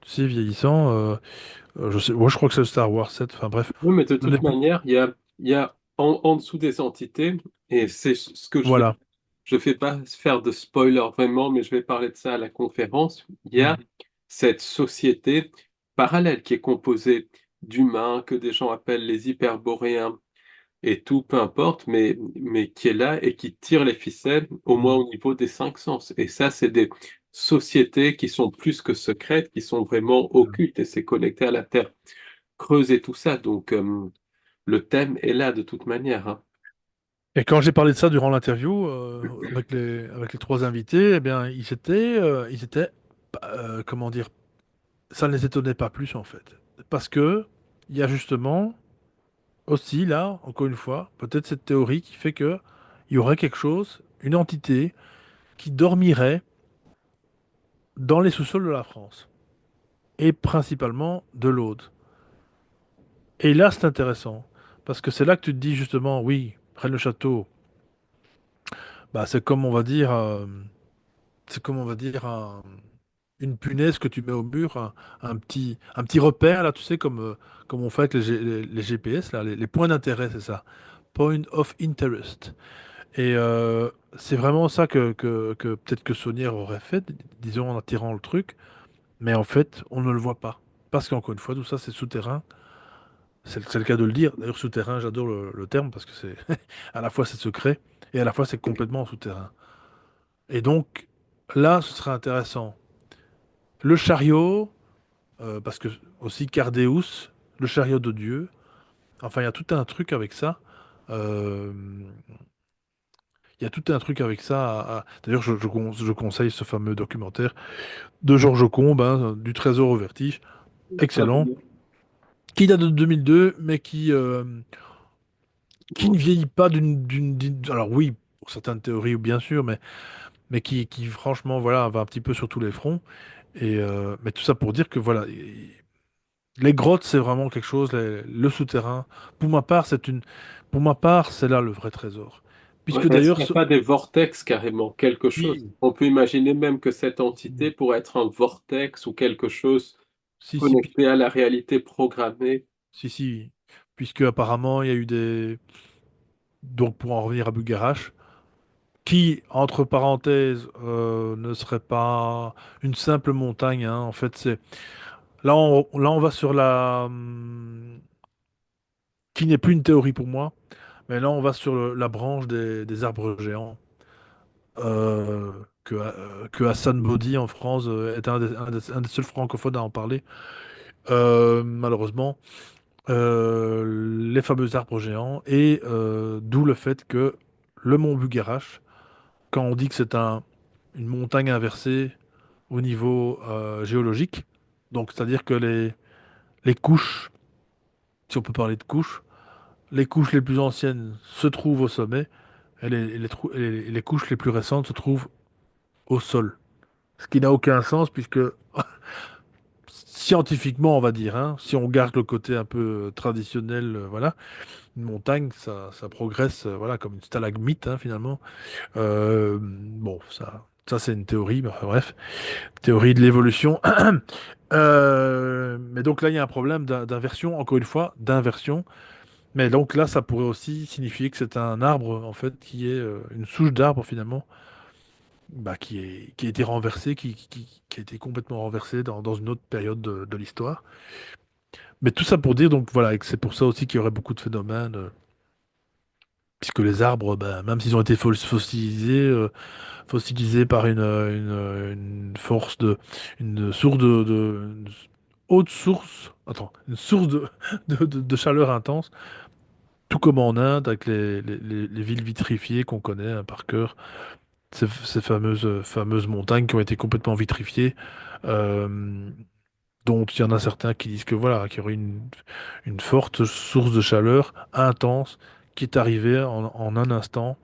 sais, vieillissant. Je sais, moi, je crois que c'est le Star Wars 7. Enfin bref, Oui, mais de le n'est toute plus. manière, il y a en dessous des entités, et c'est ce que Voilà. je fais pas faire de spoiler vraiment, mais je vais parler de ça à la conférence. Il y a Hmm. cette société parallèle qui est composée d'humains que des gens appellent les hyperboréens et tout, peu importe, mais qui est là et qui tire les ficelles au moins Hmm. au niveau des cinq sens. Et ça, c'est des sociétés qui sont plus que secrètes, qui sont vraiment occultes et c'est connecté à la Terre creuse et tout ça. Donc, le thème est là de toute manière, hein. Et quand j'ai parlé de ça durant l'interview avec les trois invités, eh bien, ils étaient, comment dire, ça ne les étonnait pas plus en fait, parce que il y a justement aussi là, encore une fois, peut-être cette théorie qui fait que il y aurait quelque chose, une entité qui dormirait dans les sous-sols de la France et principalement de l'Aude. Et là, c'est intéressant parce que c'est là que tu te dis justement, oui, Rennes-le-Château, bah, c'est comme on va dire une punaise que tu mets au mur, un petit repère là, tu sais, comme on fait avec les GPS là, les points d'intérêt, c'est ça. Point of interest. Et c'est vraiment ça que peut-être que Saunier aurait fait, disons en attirant le truc, mais en fait, on ne le voit pas. Parce qu'encore une fois, tout ça, c'est souterrain. C'est le cas de le dire. D'ailleurs, souterrain, j'adore le terme parce que c'est à la fois c'est secret et à la fois c'est complètement souterrain. Et donc, là, ce serait intéressant. Le chariot, parce que aussi Cardéus, le chariot de Dieu. Enfin, il y a tout un truc avec ça. Euh, Il y a tout un truc avec ça. D'ailleurs, je conseille ce fameux documentaire de Georges Combe, hein, du Trésor au vertige. Excellent. Fabuleux. Qui date de 2002, mais qui ne vieillit pas alors oui, pour certaines théories, bien sûr, mais qui franchement, voilà, va un petit peu sur tous les fronts. Mais tout ça pour dire que, voilà, les grottes, c'est vraiment quelque chose, le souterrain. Pour ma part, pour ma part, c'est là le vrai trésor. Ouais, Puisque est-ce d'ailleurs, qu'il n'y a pas des vortex carrément, quelque chose? oui, On peut imaginer même que cette entité pourrait être un vortex ou quelque chose si, si, connecté à la réalité programmée. si, puisque apparemment il y a eu donc pour en revenir à Bugarache, qui, entre parenthèses, ne serait pas une simple montagne, hein. En fait, là on va sur qui n'est plus une théorie pour moi, mais là on va sur la branche des arbres géants. euh, que Hassan Bodi en France est un des seuls francophones à en parler. Malheureusement, les fameux arbres géants, et d'où le fait que le mont Bugarache, quand on dit que c'est une montagne inversée au niveau géologique, donc c'est-à-dire que les couches, si on peut parler de couches, les couches les plus anciennes se trouvent au sommet, et les couches les plus récentes se trouvent au sol. Ce qui n'a aucun sens puisque scientifiquement, on va dire, hein, si on garde le côté un peu traditionnel, voilà, une montagne, ça progresse, voilà, comme une stalagmite, hein, finalement. Bon, ça c'est une théorie, mais enfin, bref, théorie de l'évolution. Mais donc là, il y a un problème d'inversion, encore une fois, d'inversion. Mais donc là, ça pourrait aussi signifier que c'est un arbre, en fait, qui est une souche d'arbre, finalement, qui a été renversé, qui a été complètement renversé dans une autre période de l'histoire. Mais tout ça pour dire, donc voilà, et que c'est pour ça aussi qu'il y aurait beaucoup de phénomènes, puisque les arbres, même s'ils ont été fossilisés par une force une source une haute source, attends, une source de chaleur intense, tout comme en Inde, avec les villes vitrifiées qu'on connaît hein, par cœur, ces fameuses montagnes qui ont été complètement vitrifiées, euh, dont il y en a certains qui disent que voilà, qu'il y aurait une forte source de chaleur intense qui est arrivée en un instant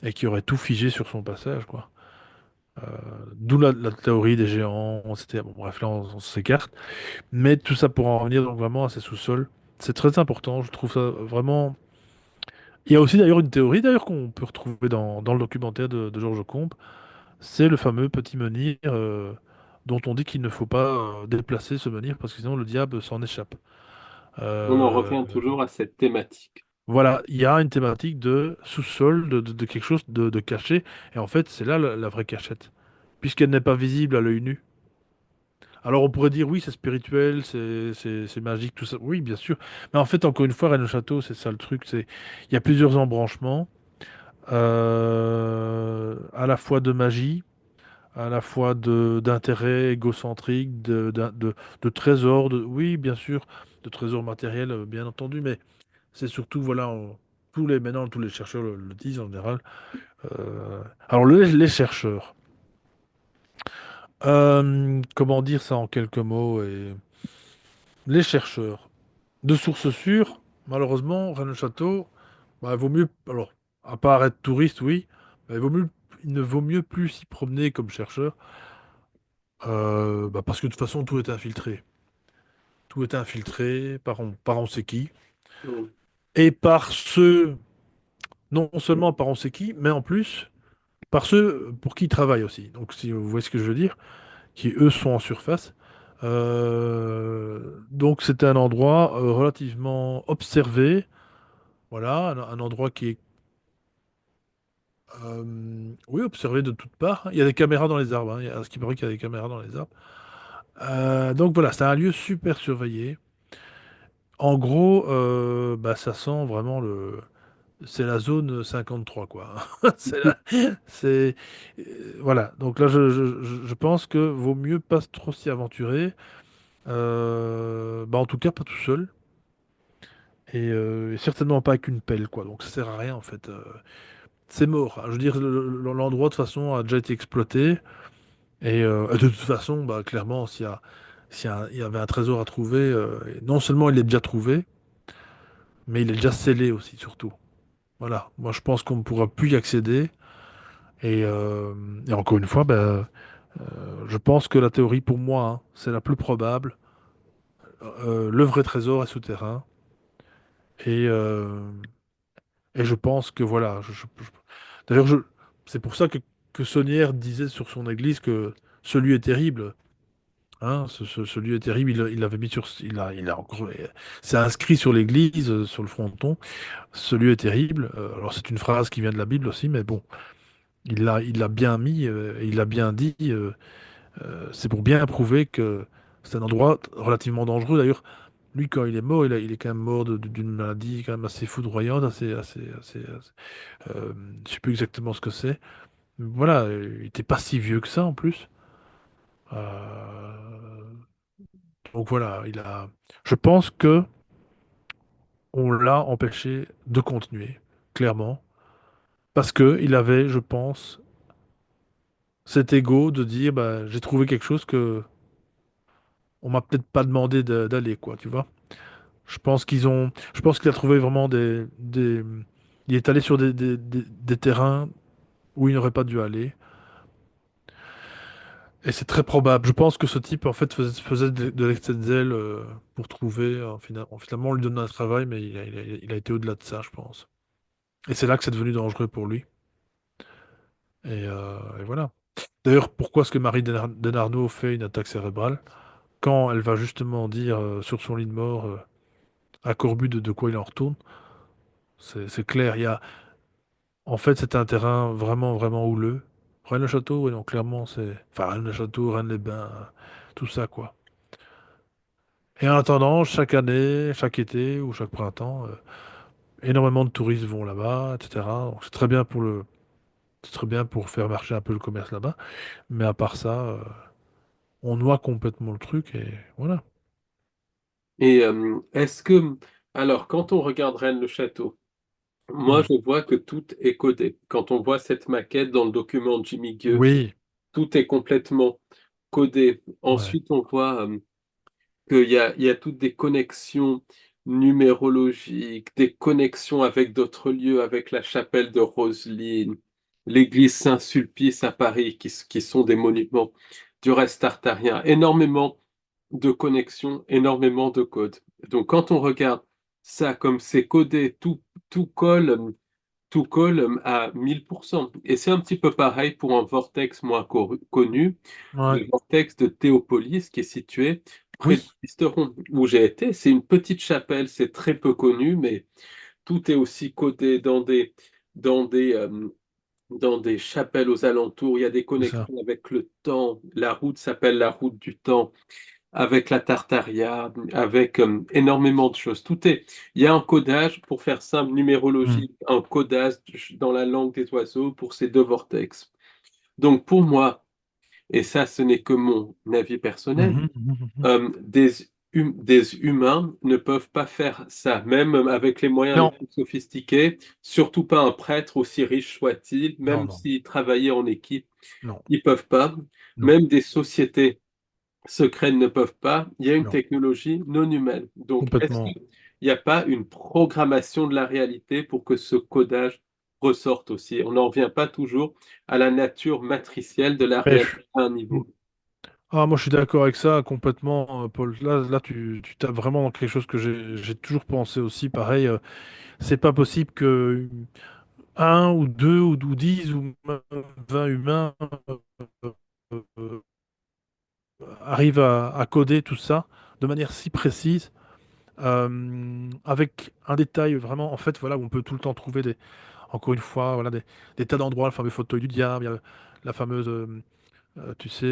et qui aurait tout figé sur son passage, quoi. Euh, D'où la théorie des géants, etc. Bon, bref, là on s'écarte. Mais tout ça pour en revenir donc vraiment à ces sous-sols, c'est très important. Je trouve ça vraiment. Il y a aussi d'ailleurs une théorie d'ailleurs qu'on peut retrouver dans le documentaire de Georges Combe. C'est le fameux petit menhir dont on dit qu'il ne faut pas déplacer ce menhir parce que sinon le diable s'en échappe. On en Euh, revient toujours à cette thématique. voilà, il y a une thématique de sous-sol, de quelque chose de caché. Et en fait, c'est là la vraie cachette. Puisqu'elle n'est pas visible à l'œil nu. Alors on pourrait dire oui, c'est spirituel, c'est magique, tout ça. Oui, bien sûr. Mais en fait, encore une fois, Rennes-le-Château, c'est ça le truc. Il y a plusieurs embranchements, à la fois de magie, à la fois d'intérêt égocentrique, de trésors, oui, bien sûr, de trésors matériels, bien entendu, mais c'est surtout, voilà, maintenant, tous les chercheurs le disent en général. Alors, les chercheurs, comment dire ça en quelques mots les chercheurs, de sources sûres, malheureusement, Rennes-le-Château, il vaut mieux, alors, à part être touriste, oui, mais il ne vaut mieux plus s'y promener comme chercheur, parce que de toute façon, tout est infiltré. Tout est infiltré par on sait qui, Mm. et par ceux, non seulement par on sait qui, mais en plus par ceux pour qui ils travaillent aussi. Donc, si vous voyez ce que je veux dire, qui eux sont en surface. Donc, c'était un endroit relativement observé. Voilà, un endroit qui est, oui, observé de toutes parts. Il y a des caméras dans les arbres. Hein. À ce qui paraît qu'il y a des caméras dans les arbres. Donc voilà, c'est un lieu super surveillé. En gros, ça sent vraiment c'est la zone 53, quoi. C'est, voilà. Donc là, je pense que vaut mieux pas trop s'y aventurer. En tout cas, pas tout seul. Et certainement pas avec une pelle, quoi. Donc ça sert à rien, en fait. C'est mort. Je veux dire, l'endroit, de toute façon, a déjà été exploité. Et de toute façon, clairement, il y avait un trésor à trouver, non seulement il est déjà trouvé, mais il est déjà scellé aussi, surtout. Voilà. Moi, je pense qu'on ne pourra plus y accéder. Et encore une fois, je pense que la théorie, pour moi, hein, c'est la plus probable. Le vrai trésor est souterrain. Et, euh, et je pense que voilà. D'ailleurs, c'est pour ça que Saunière disait sur son église que ce lieu est terrible. Hein, ce lieu est terrible. Il l'avait mis sur. Il a encore. C'est inscrit sur l'église, sur le fronton. Ce lieu est terrible. Alors, c'est une phrase qui vient de la Bible aussi, mais bon, il l'a bien mis, et il l'a bien dit. C'est pour bien prouver que c'est un endroit relativement dangereux. D'ailleurs, lui, quand il est mort, il est quand même mort d'une maladie quand même assez foudroyante, je sais plus exactement ce que c'est. Mais voilà, il était pas si vieux que ça en plus. Euh, donc voilà, je pense que on l'a empêché de continuer, clairement, parce que il avait, je pense, cet ego de dire, j'ai trouvé quelque chose que on m'a peut-être pas demandé d'aller, quoi, tu vois. Je pense qu'il a trouvé vraiment il est allé sur des terrains où il n'aurait pas dû aller. Et c'est très probable. Je pense que ce type, en fait, faisait de l'excès de zèle pour trouver. Finalement, on lui donne un travail, mais il a été au-delà de ça, je pense. Et c'est là que c'est devenu dangereux pour lui. Et voilà. D'ailleurs, pourquoi est-ce que Marie Denarnaud fait une attaque cérébrale quand elle va justement dire sur son lit de mort à Corbu de quoi il en retourne? C'est clair. En fait, c'est un terrain vraiment, vraiment houleux. Rennes-le-Château, oui, donc clairement, c'est. Enfin, Rennes-le-Château, Rennes-les-Bains, tout ça, quoi. Et en attendant, chaque année, chaque été ou chaque printemps, énormément de touristes vont là-bas, etc. Donc c'est très bien pour faire marcher un peu le commerce là-bas. Mais à part ça, on noie complètement le truc et voilà. Et est-ce que, alors, quand on regarde Rennes-le-Château, moi, Hmm. je vois que tout est codé. Quand on voit cette maquette dans le document de Jimmy Gueux, Oui, tout est complètement codé. ouais, Ensuite, on voit qu'il y a toutes des connexions numérologiques, des connexions avec d'autres lieux, avec la chapelle de Roseline, l'église Saint-Sulpice à Paris, qui sont des monuments du reste tartarien. Énormément de connexions, énormément de codes. Donc quand on regarde ça comme c'est codé, tout colle, tout colle à 1000%. Et c'est un petit peu pareil pour un vortex moins connu, ouais, le vortex de Théopolis qui est situé près de oui, Sisteron, où j'ai été. C'est une petite chapelle, c'est très peu connu, mais tout est aussi codé dans des, euh, dans des chapelles aux alentours. Il y a des c'est ça. connexions avec le temps. La route s'appelle la route du temps, avec la Tartaria, avec énormément de choses. Il y a un codage, pour faire simple, Hmm. numérologique, un codage dans la langue des oiseaux pour ces deux vortex. Donc pour moi, et ça ce n'est que mon avis personnel, Mhm, mhm, mhm. des humains ne peuvent pas faire ça, même avec les moyens les Non, plus sophistiqués, surtout pas un prêtre aussi riche soit-il, non, même non, s'il travaillait en équipe, non, ils peuvent pas. non, Même des sociétés secrètes ne peuvent pas. Il y a une non, technologie non humaine. Donc, est-ce complètement. qu'il n'y a pas une programmation de la réalité pour que ce codage ressorte aussi? On n'en revient pas toujours à la nature matricielle de la Mais réalité à un hmm. niveau. Ah, moi je suis d'accord avec ça complètement, Paul. Là, tu tapes vraiment dans quelque chose que j'ai toujours pensé aussi. Pareil, c'est pas possible que un ou deux ou 10 ou même 20 humains euh, arrivent à coder tout ça de manière si précise, avec un détail vraiment, en fait, voilà, où on peut tout le temps trouver encore une fois, voilà, des tas d'endroits, le fameux fauteuil du diable, il y a la fameuse tu sais,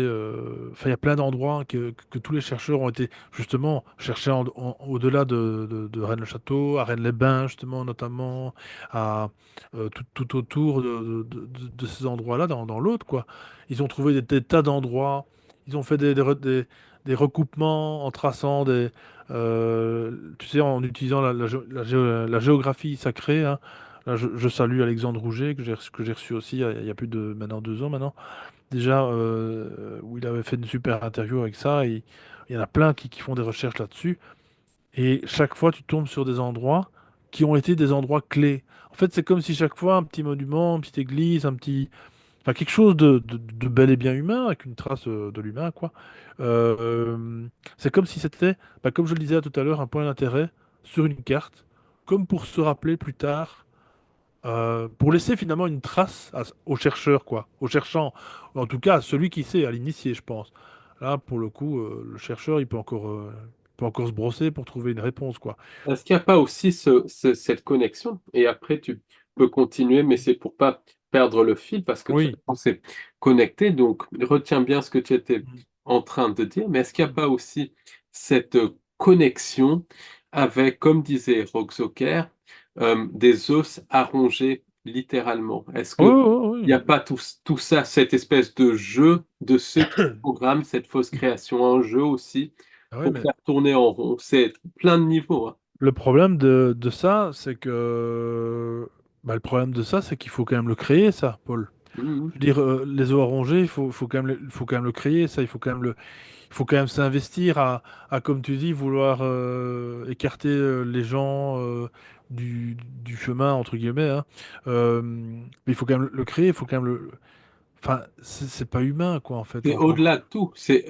enfin, il y a plein d'endroits que tous les chercheurs ont été justement cherchés au-delà de Rennes-le-Château, à Rennes-les-Bains, justement, notamment, à tout autour de ces endroits-là, dans l'autre, quoi. Ils ont trouvé des tas d'endroits, ils ont fait des recoupements en traçant tu sais, en utilisant la géographie sacrée, hein. Là, je salue Alexandre Rouget, que j'ai reçu aussi il y a plus de maintenant 2 ans maintenant déjà où il avait fait une super interview avec ça. Et il y en a plein qui font des recherches là-dessus. Et chaque fois, tu tombes sur des endroits qui ont été des endroits clés. En fait, c'est comme si chaque fois, un petit monument, une petite église, enfin, quelque chose de bel et bien humain, avec une trace de l'humain, quoi. Euh, c'est comme si c'était, bah, comme je le disais tout à l'heure, un point d'intérêt sur une carte, comme pour se rappeler plus tard pour laisser finalement une trace au chercheur, quoi, au cherchant, ou en tout cas à celui qui sait, à l'initié, je pense. Là, pour le coup, le chercheur, il peut encore se brosser pour trouver une réponse, quoi. Est-ce qu'il n'y a pas aussi cette connexion? Et après, tu peux continuer, mais c'est pour pas perdre le fil, parce que de toute Oui. façon, c'est connecté. Donc, retiens bien ce que tu étais Mm. en train de dire. Mais est-ce qu'il n'y a Mm. pas aussi cette connexion avec, comme disait Roxoker, des os à ronger, littéralement? Est-ce Oui, que il n'y oui, a pas tout ça, cette espèce de jeu de ceux qui oui. programment cette fausse création, un jeu aussi Ah oui, pour mais faire tourner en rond? C'est plein de niveaux, hein. le problème de ça, c'est que... bah, le problème de ça, c'est qu'il faut quand même le créer, ça, Paul. Mhm. Je veux dire, les eaux arrangées, il faut quand même le créer, ça, il faut quand même s'investir comme tu dis, vouloir écarter les gens du chemin, entre guillemets, hein. Mais il faut quand même le créer, il faut quand même le... Enfin, c'est pas humain, quoi, en fait, C'est encore. au-delà de tout. C'est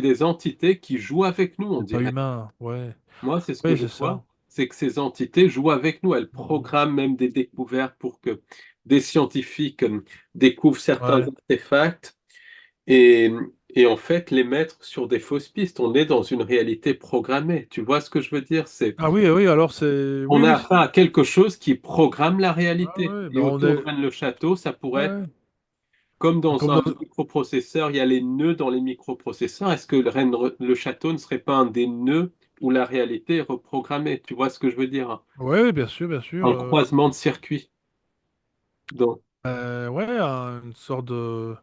des entités qui jouent avec nous, on C'est pas dirait. humain, ouais. Moi, c'est ce que Ouais, je c'est ça. vois, c'est que ces entités jouent avec nous. Elles Mhm. programment même des découvertes pour que des scientifiques découvrent certains Ouais. artefacts et, et en fait les mettre sur des fausses pistes. On est dans une réalité programmée. Tu vois ce que je veux dire? Ah oui, oui, alors c'est... On Oui, a oui. affaire à quelque chose qui programme la Ah réalité. ouais, Et ben on autour de est... Rennes-le-Château, ça pourrait être Ouais. Comme dans Comme un dans... microprocesseur, il y a les nœuds dans les microprocesseurs. Est-ce que le château ne serait pas un des nœuds où la réalité est reprogrammée? Tu vois ce que je veux dire, hein? Ouais, ouais, bien sûr, bien sûr. Un croisement de circuits. Donc, Ouais, une sorte de...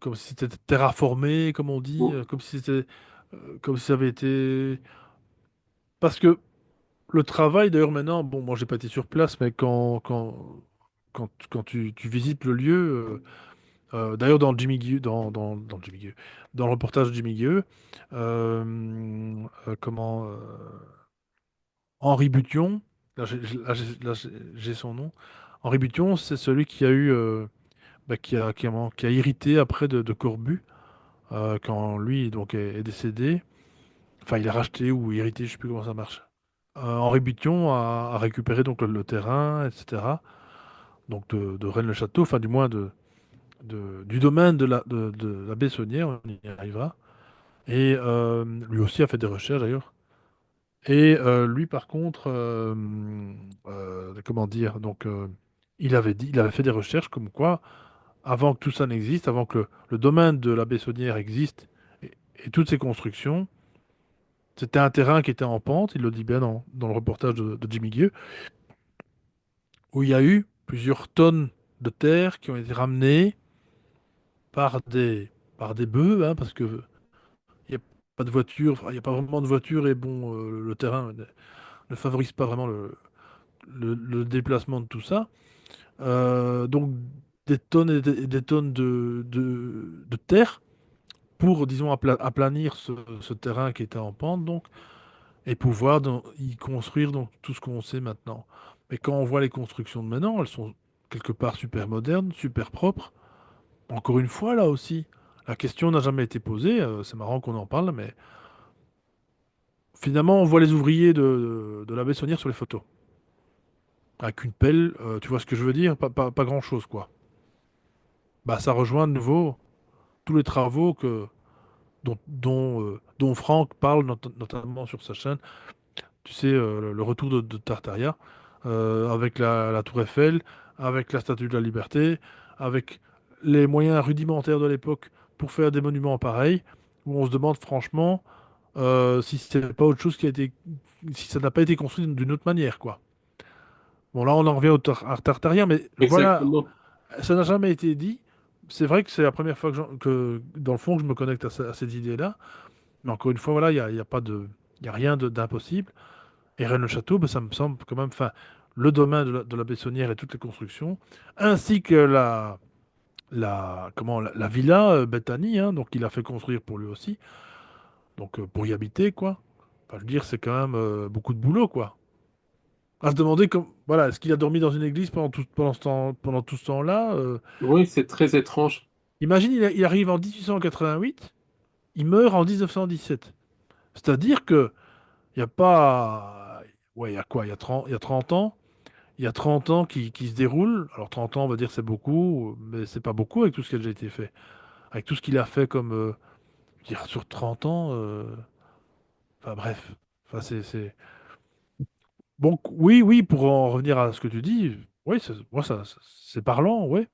Comme si c'était terraformé, comme on dit, bon, comme si c'était... comme si ça avait été... Parce que le travail, d'ailleurs, maintenant, bon, moi, j'ai pas été sur place, mais quand tu visites le lieu... d'ailleurs, dans Jimmy Gueux, dans Jimmy Gueux, dans le reportage de Jimmy Gueux, comment Henri Bution, là, j'ai son nom. Henri Bution, c'est celui qui a eu, qui a hérité après de Corbu quand lui donc est décédé. Enfin, il a racheté ou hérité, je sais plus comment ça marche. Henri Bution a récupéré donc le terrain, etc. Donc de Rennes-le-Château, enfin du moins du domaine de la Bessonnière, on y arrivera. Et lui aussi a fait des recherches d'ailleurs. Et lui, par contre, comment dire, donc il avait fait des recherches comme quoi, avant que tout ça n'existe, avant que le domaine de la Bessonnière existe et, et toutes ces constructions, c'était un terrain qui était en pente, il le dit bien dans le reportage de Jimmy Gueux, où il y a eu plusieurs tonnes de terre qui ont été ramenées par des bœufs, hein, parce que il n'y a pas de voiture, enfin, il n'y a pas vraiment de voiture et bon, le terrain ne favorise pas vraiment le déplacement de tout ça. Donc des tonnes et des tonnes de terre pour, disons, aplanir ce terrain qui était en pente, donc, et pouvoir y construire donc, tout ce qu'on sait maintenant. Mais quand on voit les constructions de maintenant, elles sont quelque part super modernes, super propres. Encore une fois, là aussi, la question n'a jamais été posée. C'est marrant qu'on en parle, mais finalement, on voit les ouvriers de la Bessonnière sur les photos. Avec une pelle, tu vois ce que je veux dire? Pas grand-chose, quoi. Bah, ça rejoint de nouveau tous les travaux dont Franck parle notamment sur sa chaîne. Tu sais, le retour de Tartaria, avec la Tour Eiffel, avec la Statue de la Liberté, avec les moyens rudimentaires de l'époque pour faire des monuments pareils, où on se demande franchement si c'est pas autre chose qui a été, si ça n'a pas été construit d'une autre manière, quoi. Bon, là, on en revient à Tartaria, mais voilà, exactement. ça n'a jamais été dit. C'est vrai que c'est la première fois dans le fond, que je me connecte à cette idée-là. Mais encore une fois, voilà, il y a pas il y a rien d'impossible. Et Rennes-le-Château, ben, ça me semble quand même, enfin, le domaine de la Bessonnière et toutes les constructions, ainsi que la villa Bethany, hein, donc il a fait construire pour lui aussi, donc pour y habiter, quoi. Enfin, je veux dire, c'est quand même beaucoup de boulot, quoi. À se demander, voilà, est-ce qu'il a dormi dans une église pendant tout ce temps-là? Oui, c'est très étrange. Imagine, il arrive en 1888, il meurt en 1917. C'est-à-dire que il n'y a pas... Ouais, il y a quoi? Il y a 30 ans? Il y a 30 ans qui se déroulent. Alors 30 ans, on va dire c'est beaucoup, mais c'est pas beaucoup avec tout ce qui a déjà été fait. Avec tout ce qu'il a fait comme... je veux dire, sur 30 ans... enfin bref. Enfin, Bon, oui, oui, pour en revenir à ce que tu dis, oui, moi, c'est parlant, oui.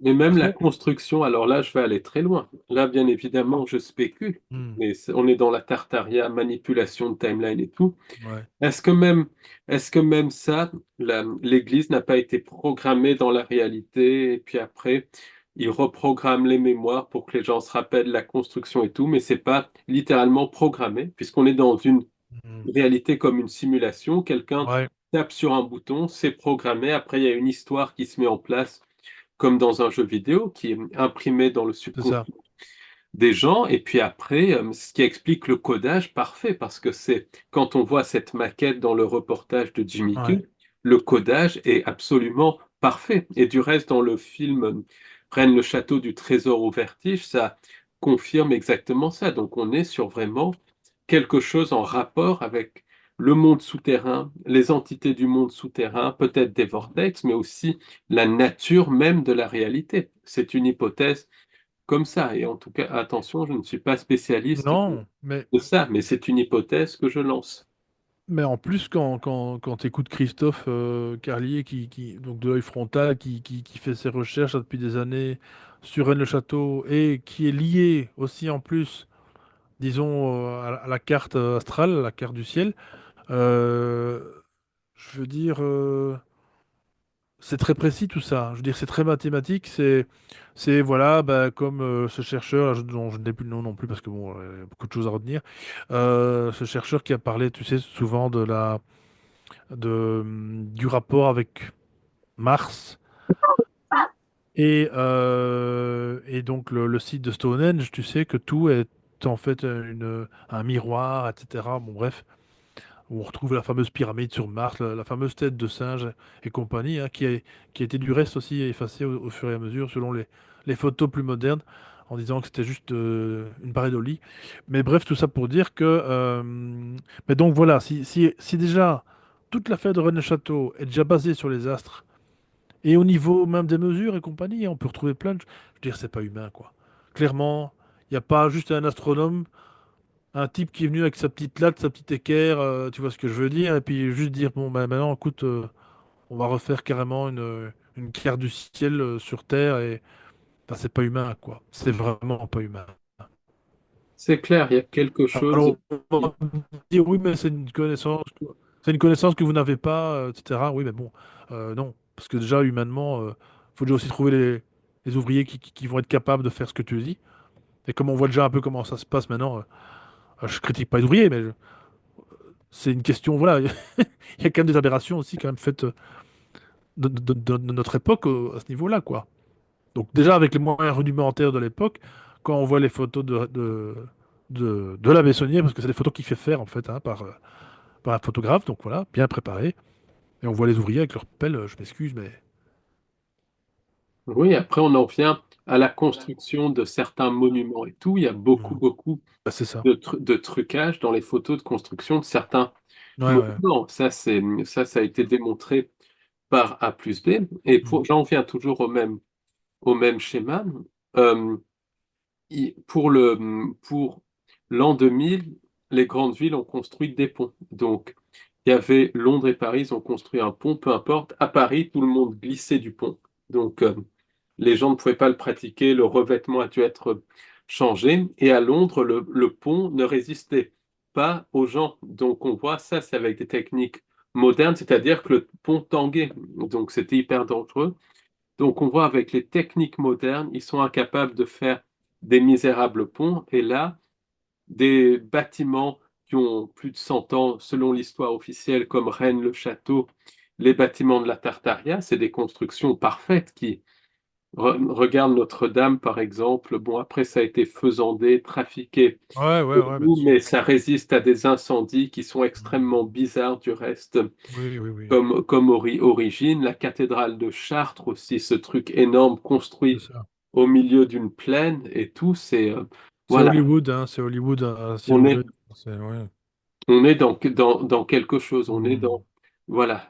Mais même la Après... construction, alors là, je vais aller très loin. Là, bien évidemment, je spécule, Hmm, mais on est dans la Tartaria, manipulation de timeline et tout. ouais, Est-ce que même, est-ce que même ça, l'Église n'a pas été programmée dans la réalité, et puis après, ils reprogramment les mémoires pour que les gens se rappellent la construction et tout, mais c'est pas littéralement programmé, puisqu'on est dans une hmm, réalité comme une simulation. Quelqu'un ouais, tape sur un bouton, c'est programmé, après il y a une histoire qui se met en place comme dans un jeu vidéo, qui est imprimé dans le c'est ça. subconscient des gens. Et puis après, ce qui explique le codage parfait, parce que c'est quand on voit cette maquette dans le reportage de Jimmy Ouais. Coo, le codage est absolument parfait. Et du reste, dans le film Reine le château du trésor au vertige, ça confirme exactement ça. Donc on est sur vraiment quelque chose en rapport avec le monde souterrain, les entités du monde souterrain, peut-être des vortex, mais aussi la nature même de la réalité. C'est une hypothèse comme ça. Et en tout cas, attention, je ne suis pas spécialiste Non, mais de ça, mais c'est une hypothèse que je lance. Mais en plus, quand tu écoutes Christophe Carlier, donc de l'œil frontal, qui fait ses recherches là, depuis des années sur Rennes-le-Château et qui est lié aussi en plus, disons, à la carte astrale, à la carte du ciel, euh, je veux dire, c'est très précis tout ça. Je veux dire, c'est très mathématique. C'est voilà, bah, comme ce chercheur, là, dont je n'ai plus le nom non plus parce que bon, il y a beaucoup de choses à retenir. Ce chercheur qui a parlé, tu sais, souvent du rapport avec Mars et donc le site de Stonehenge, tu sais que tout est en fait un miroir, etc. Bon, bref, où on retrouve la fameuse pyramide sur Mars, la fameuse tête de singe et compagnie, hein, qui a été du reste aussi effacée au fur et à mesure selon les photos plus modernes, en disant que c'était juste une pareidolie. Mais bref, tout ça pour dire que... mais donc voilà, si déjà toute l'affaire de Rennes-le-Château est déjà basée sur les astres, et au niveau même des mesures et compagnie, on peut retrouver plein de... Je veux dire, c'est pas humain, quoi. Clairement, il n'y a pas juste un astronome, un type qui est venu avec sa petite latte, sa petite équerre, tu vois ce que je veux dire, et puis juste dire, bon, ben maintenant, écoute, on va refaire carrément une carte du ciel sur Terre, et enfin, c'est pas humain, quoi. C'est vraiment pas humain. C'est clair, il y a quelque chose Alors, on va me dire, oui, mais c'est une connaissance que vous n'avez pas, etc. Oui, mais bon, non. Parce que déjà, humainement, faut déjà aussi trouver les ouvriers qui vont être capables de faire ce que tu dis. Et comme on voit déjà un peu comment ça se passe maintenant, je critique pas les ouvriers, mais c'est une question, voilà, il y a quand même des aberrations aussi quand même faites de notre époque à ce niveau-là, quoi. Donc déjà, avec les moyens rudimentaires de l'époque, quand on voit les photos de la Bessonnière, parce que c'est des photos qu'il fait faire en fait hein, par un photographe, donc voilà, bien préparé. Et on voit les ouvriers avec leur pelle, je m'excuse, mais... Oui, après on en vient à la construction de certains monuments et tout. Il y a beaucoup, Mhm. beaucoup Bah, c'est ça. de trucage dans les photos de construction de certains Ouais, ouais. monuments. Ça a été démontré par A plus B. Et Mhm. j'en viens toujours au même schéma. Euh, pour l'an 2000, les grandes villes ont construit des ponts. Donc, il y avait Londres et Paris, ils ont construit un pont, peu importe. À Paris, tout le monde glissait du pont. Donc, les gens ne pouvaient pas le pratiquer, le revêtement a dû être changé. Et à Londres, le pont ne résistait pas aux gens. Donc, on voit ça, c'est avec des techniques modernes, c'est-à-dire que le pont tanguait. Donc, c'était hyper dangereux. Donc, on voit avec les techniques modernes, ils sont incapables de faire des misérables ponts. Et là, des bâtiments qui ont plus de 100 ans, selon l'histoire officielle, comme Rennes le Château, les bâtiments de la Tartaria, c'est des constructions parfaites qui regarde Notre-Dame, par exemple. Bon, après, ça a été faisandé, trafiqué Ouais, ouais, ouais, bien beaucoup, mais sûr. ça résiste à des incendies qui sont Mhm. extrêmement bizarres du reste, Oui, oui, oui. comme origine. La cathédrale de Chartres aussi, ce truc énorme C'est construit ça. au milieu d'une plaine et tout, C'est voilà, Hollywood, hein, c'est Hollywood à ciel on est, ouvert. Ouais. on est dans quelque chose, on est Mhm. dans, voilà,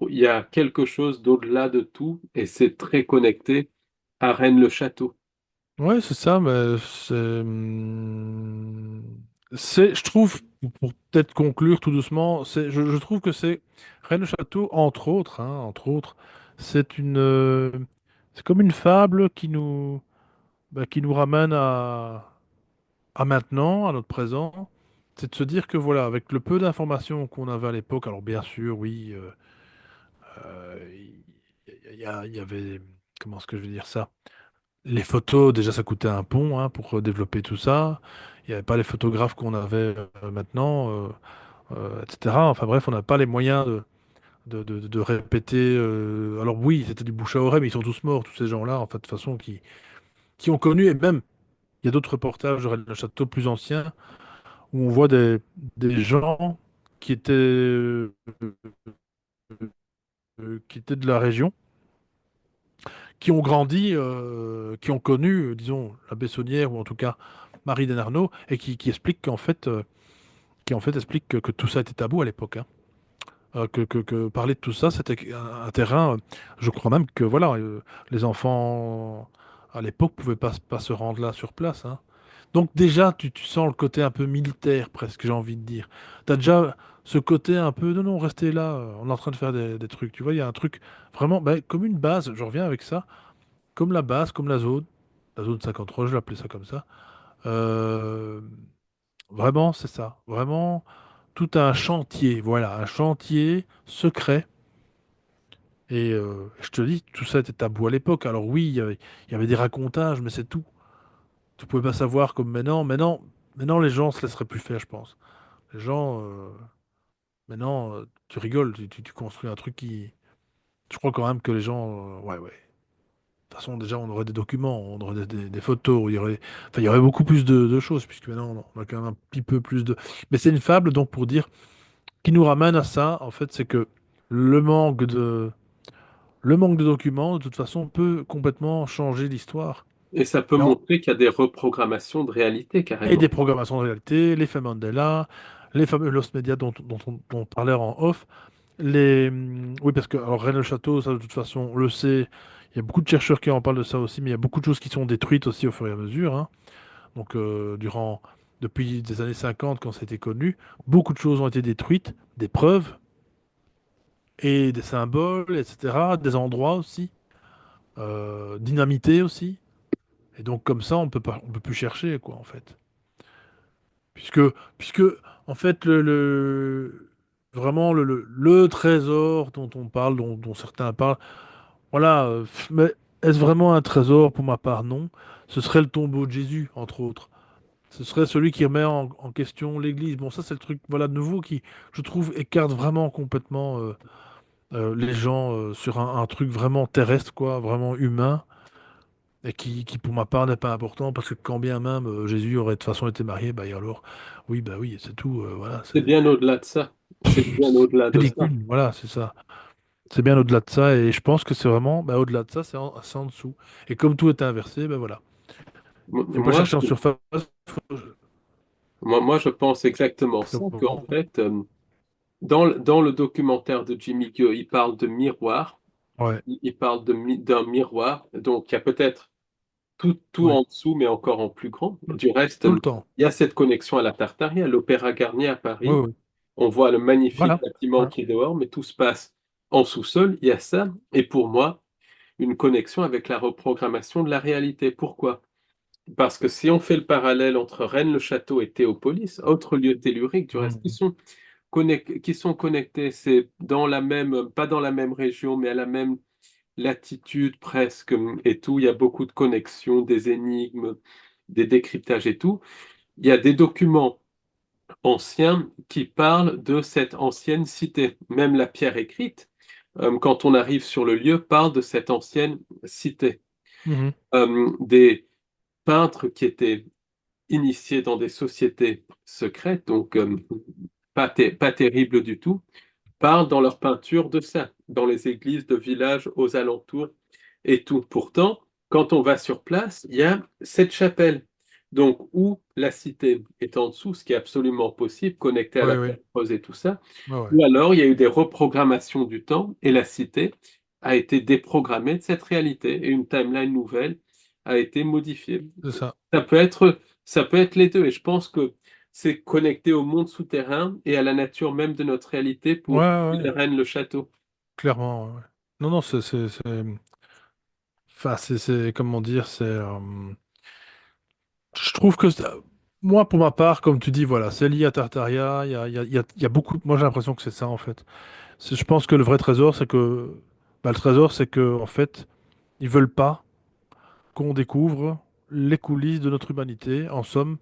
il y a quelque chose d'au-delà de tout et c'est très connecté à Rennes-le-Château. Ouais, c'est ça, mais je trouve, pour peut-être conclure tout doucement, je trouve que c'est Rennes le Château, entre autres, c'est comme une fable qui nous ramène à maintenant, à notre présent. C'est de se dire que voilà, avec le peu d'informations qu'on avait à l'époque, alors bien sûr, oui, il y avait, comment est-ce que je vais dire ça? Les photos, déjà, ça coûtait un pont hein, pour développer tout ça. Il n'y avait pas les photographes qu'on avait maintenant, etc. Enfin bref, on n'a pas les moyens de répéter. Alors oui, c'était du bouche à oreille, mais ils sont tous morts, tous ces gens-là, en fait, de toute façon, qui ont connu. Et même, il y a d'autres reportages de Rennes le Château plus anciens où on voit des gens qui étaient de la région, qui ont grandi, qui ont connu, disons, la Bessonnière ou en tout cas Marie Denarnaud, et qui expliquent qui en fait explique que tout ça était tabou à l'époque. Hein. Que parler de tout ça, c'était un terrain. Je crois même que voilà, les enfants à l'époque pouvaient pas se rendre là sur place. Hein. Donc déjà, tu sens le côté un peu militaire presque, j'ai envie de dire. T'as déjà ce côté un peu, non, non, restez là, on est en train de faire des trucs. Tu vois, il y a un truc vraiment bah, comme une base, je reviens avec ça, comme la base, comme la zone 53, je l'appelais ça comme ça. Euh, Vraiment, c'est ça. Vraiment, tout un chantier, voilà, un chantier secret. Et je te dis, tout ça était tabou à l'époque. Alors oui, il y avait des racontages, mais c'est tout. Tu pouvais pas savoir comme maintenant. Maintenant, les gens se laisseraient plus faire, je pense. Les gens, maintenant, tu rigoles, tu construis un truc qui... Je crois quand même que les gens... ouais, ouais. De toute façon, déjà, on aurait des documents, on aurait des photos, enfin, il y aurait beaucoup plus de choses, puisque maintenant, on a quand même un petit peu plus de... Mais c'est une fable, donc, pour dire, qui nous ramène à ça, en fait, c'est que le manque de... Le manque de documents, de toute façon, peut complètement changer l'histoire. Et ça peut Et, en- montrer qu'il y a des reprogrammations de réalité et des carrément. programmations de réalité, l'effet Mandela, les fameux Lost Media dont on parlait en off. Oui, parce que alors Rennes le Château, ça de toute façon, on le sait, il y a beaucoup de chercheurs qui en parlent de ça aussi, mais il y a beaucoup de choses qui sont détruites aussi au fur et à mesure, hein. Donc, depuis les années 50, quand ça a été connu, beaucoup de choses ont été détruites, des preuves et des symboles, etc., des endroits aussi, dynamités aussi. Et donc, comme ça, on peut plus chercher, quoi, en fait. Puisque, puisque en fait, vraiment, le trésor dont on parle, dont certains parlent, voilà, mais est-ce vraiment un trésor pour ma part? Non. Ce serait le tombeau de Jésus, entre autres. Ce serait celui qui remet en question l'Église. Bon, ça, c'est le truc, voilà, de nouveau, qui, je trouve, écarte vraiment complètement les gens sur un truc vraiment terrestre, quoi, vraiment humain, et pour ma part, n'est pas important, parce que quand bien même Jésus aurait de toute façon été marié, bah, et alors, oui, bah oui, c'est tout, voilà, C'est bien au-delà de ça. C'est bien au-delà c'est de ça. ridicule, voilà, c'est ça. C'est bien au-delà de ça, et je pense que c'est vraiment, bah, au-delà de ça, c'est en dessous. Et comme tout est inversé, ben voilà. Faut pas Moi, chercher en surface, faut- moi, je pense exactement ça, qu'en vraiment- fait, dans le documentaire de Jimmy Go, il parle de miroir, ouais, il parle d'un miroir, donc il y a peut-être tout ouais, en dessous, mais encore en plus grand. tout, Du reste, tout le temps. il y a cette connexion à la Tartarie, à l'Opéra Garnier à Ouais, Paris. ouais. On voit le magnifique Voilà. bâtiment Voilà. qui est dehors, mais tout se passe en sous-sol. Il y a ça. Et pour moi, une connexion avec la reprogrammation de la réalité. Pourquoi? Parce que si on fait le parallèle entre Rennes-le-Château et Théopolis, autre lieu tellurique, du reste, Mhm. qui sont connectés, c'est dans la même, pas dans la même région, mais à la même latitude presque, et tout. Il y a beaucoup de connexions, des énigmes, des décryptages et tout. Il y a des documents anciens qui parlent de cette ancienne cité. Même la pierre écrite, quand on arrive sur le lieu, parle de cette ancienne cité. Mhm. Des peintres qui étaient initiés dans des sociétés secrètes, donc pas terribles du tout, parlent dans leur peinture de ça, dans les églises de villages aux alentours et tout. Pourtant, quand on va sur place, il y a cette chapelle. Donc, où la cité est en dessous, ce qui est absolument possible, connecté à la Ouais, ouais. Terre creuse et tout ça, Ouais, ouais. ou alors il y a eu des reprogrammations du temps et la cité a été déprogrammée de cette réalité et une timeline nouvelle a été modifiée. C'est ça. Ça peut être, ça peut être les deux et je pense que c'est connecté au monde souterrain et à la nature même de notre réalité Ouais, pour ouais, ouais. la reine le château. Clairement, ouais, ouais. Non, non, enfin, comment dire, je trouve que, moi, pour ma part, comme tu dis, voilà, c'est lié à Tartaria, il y a beaucoup, moi, j'ai l'impression que c'est ça, en fait. Je pense que le vrai trésor, bah, le trésor, c'est que, en fait, ils veulent pas qu'on découvre les coulisses de notre humanité, en somme,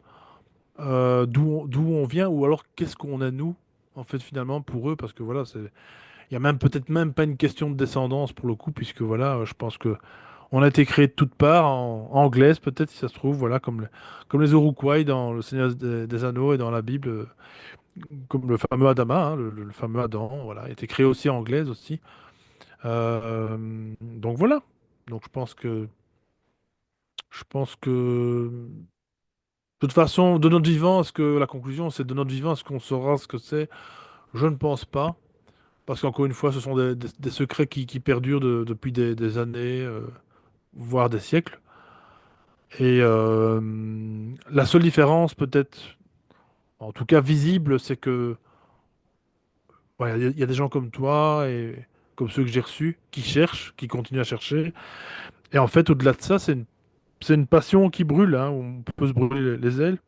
d'où on vient, ou alors qu'est-ce qu'on a nous, en fait, finalement, pour eux, parce que voilà, il y a même peut-être même pas une question de descendance pour le coup, puisque voilà, je pense que on a été créé de toutes parts, en anglaise peut-être, si ça se trouve, voilà, comme les Urukwai dans Le Seigneur des Anneaux et dans la Bible, comme le fameux Adama, hein, le fameux Adam, voilà, a été créé aussi en anglaise aussi. Donc voilà. Donc je pense que de toute façon, de notre vivant, est-ce que la conclusion, c'est de notre vivant, est-ce qu'on saura ce que c'est? Je ne pense pas. Parce qu'encore une fois, ce sont des secrets qui perdurent depuis des années, voire des siècles. Et la seule différence, peut-être, en tout cas visible, c'est que voilà, il y a des gens comme toi et comme ceux que j'ai reçus qui cherchent, qui continuent à chercher. Et en fait, au-delà de ça, c'est une passion qui brûle, hein, on peut se brûler les ailes.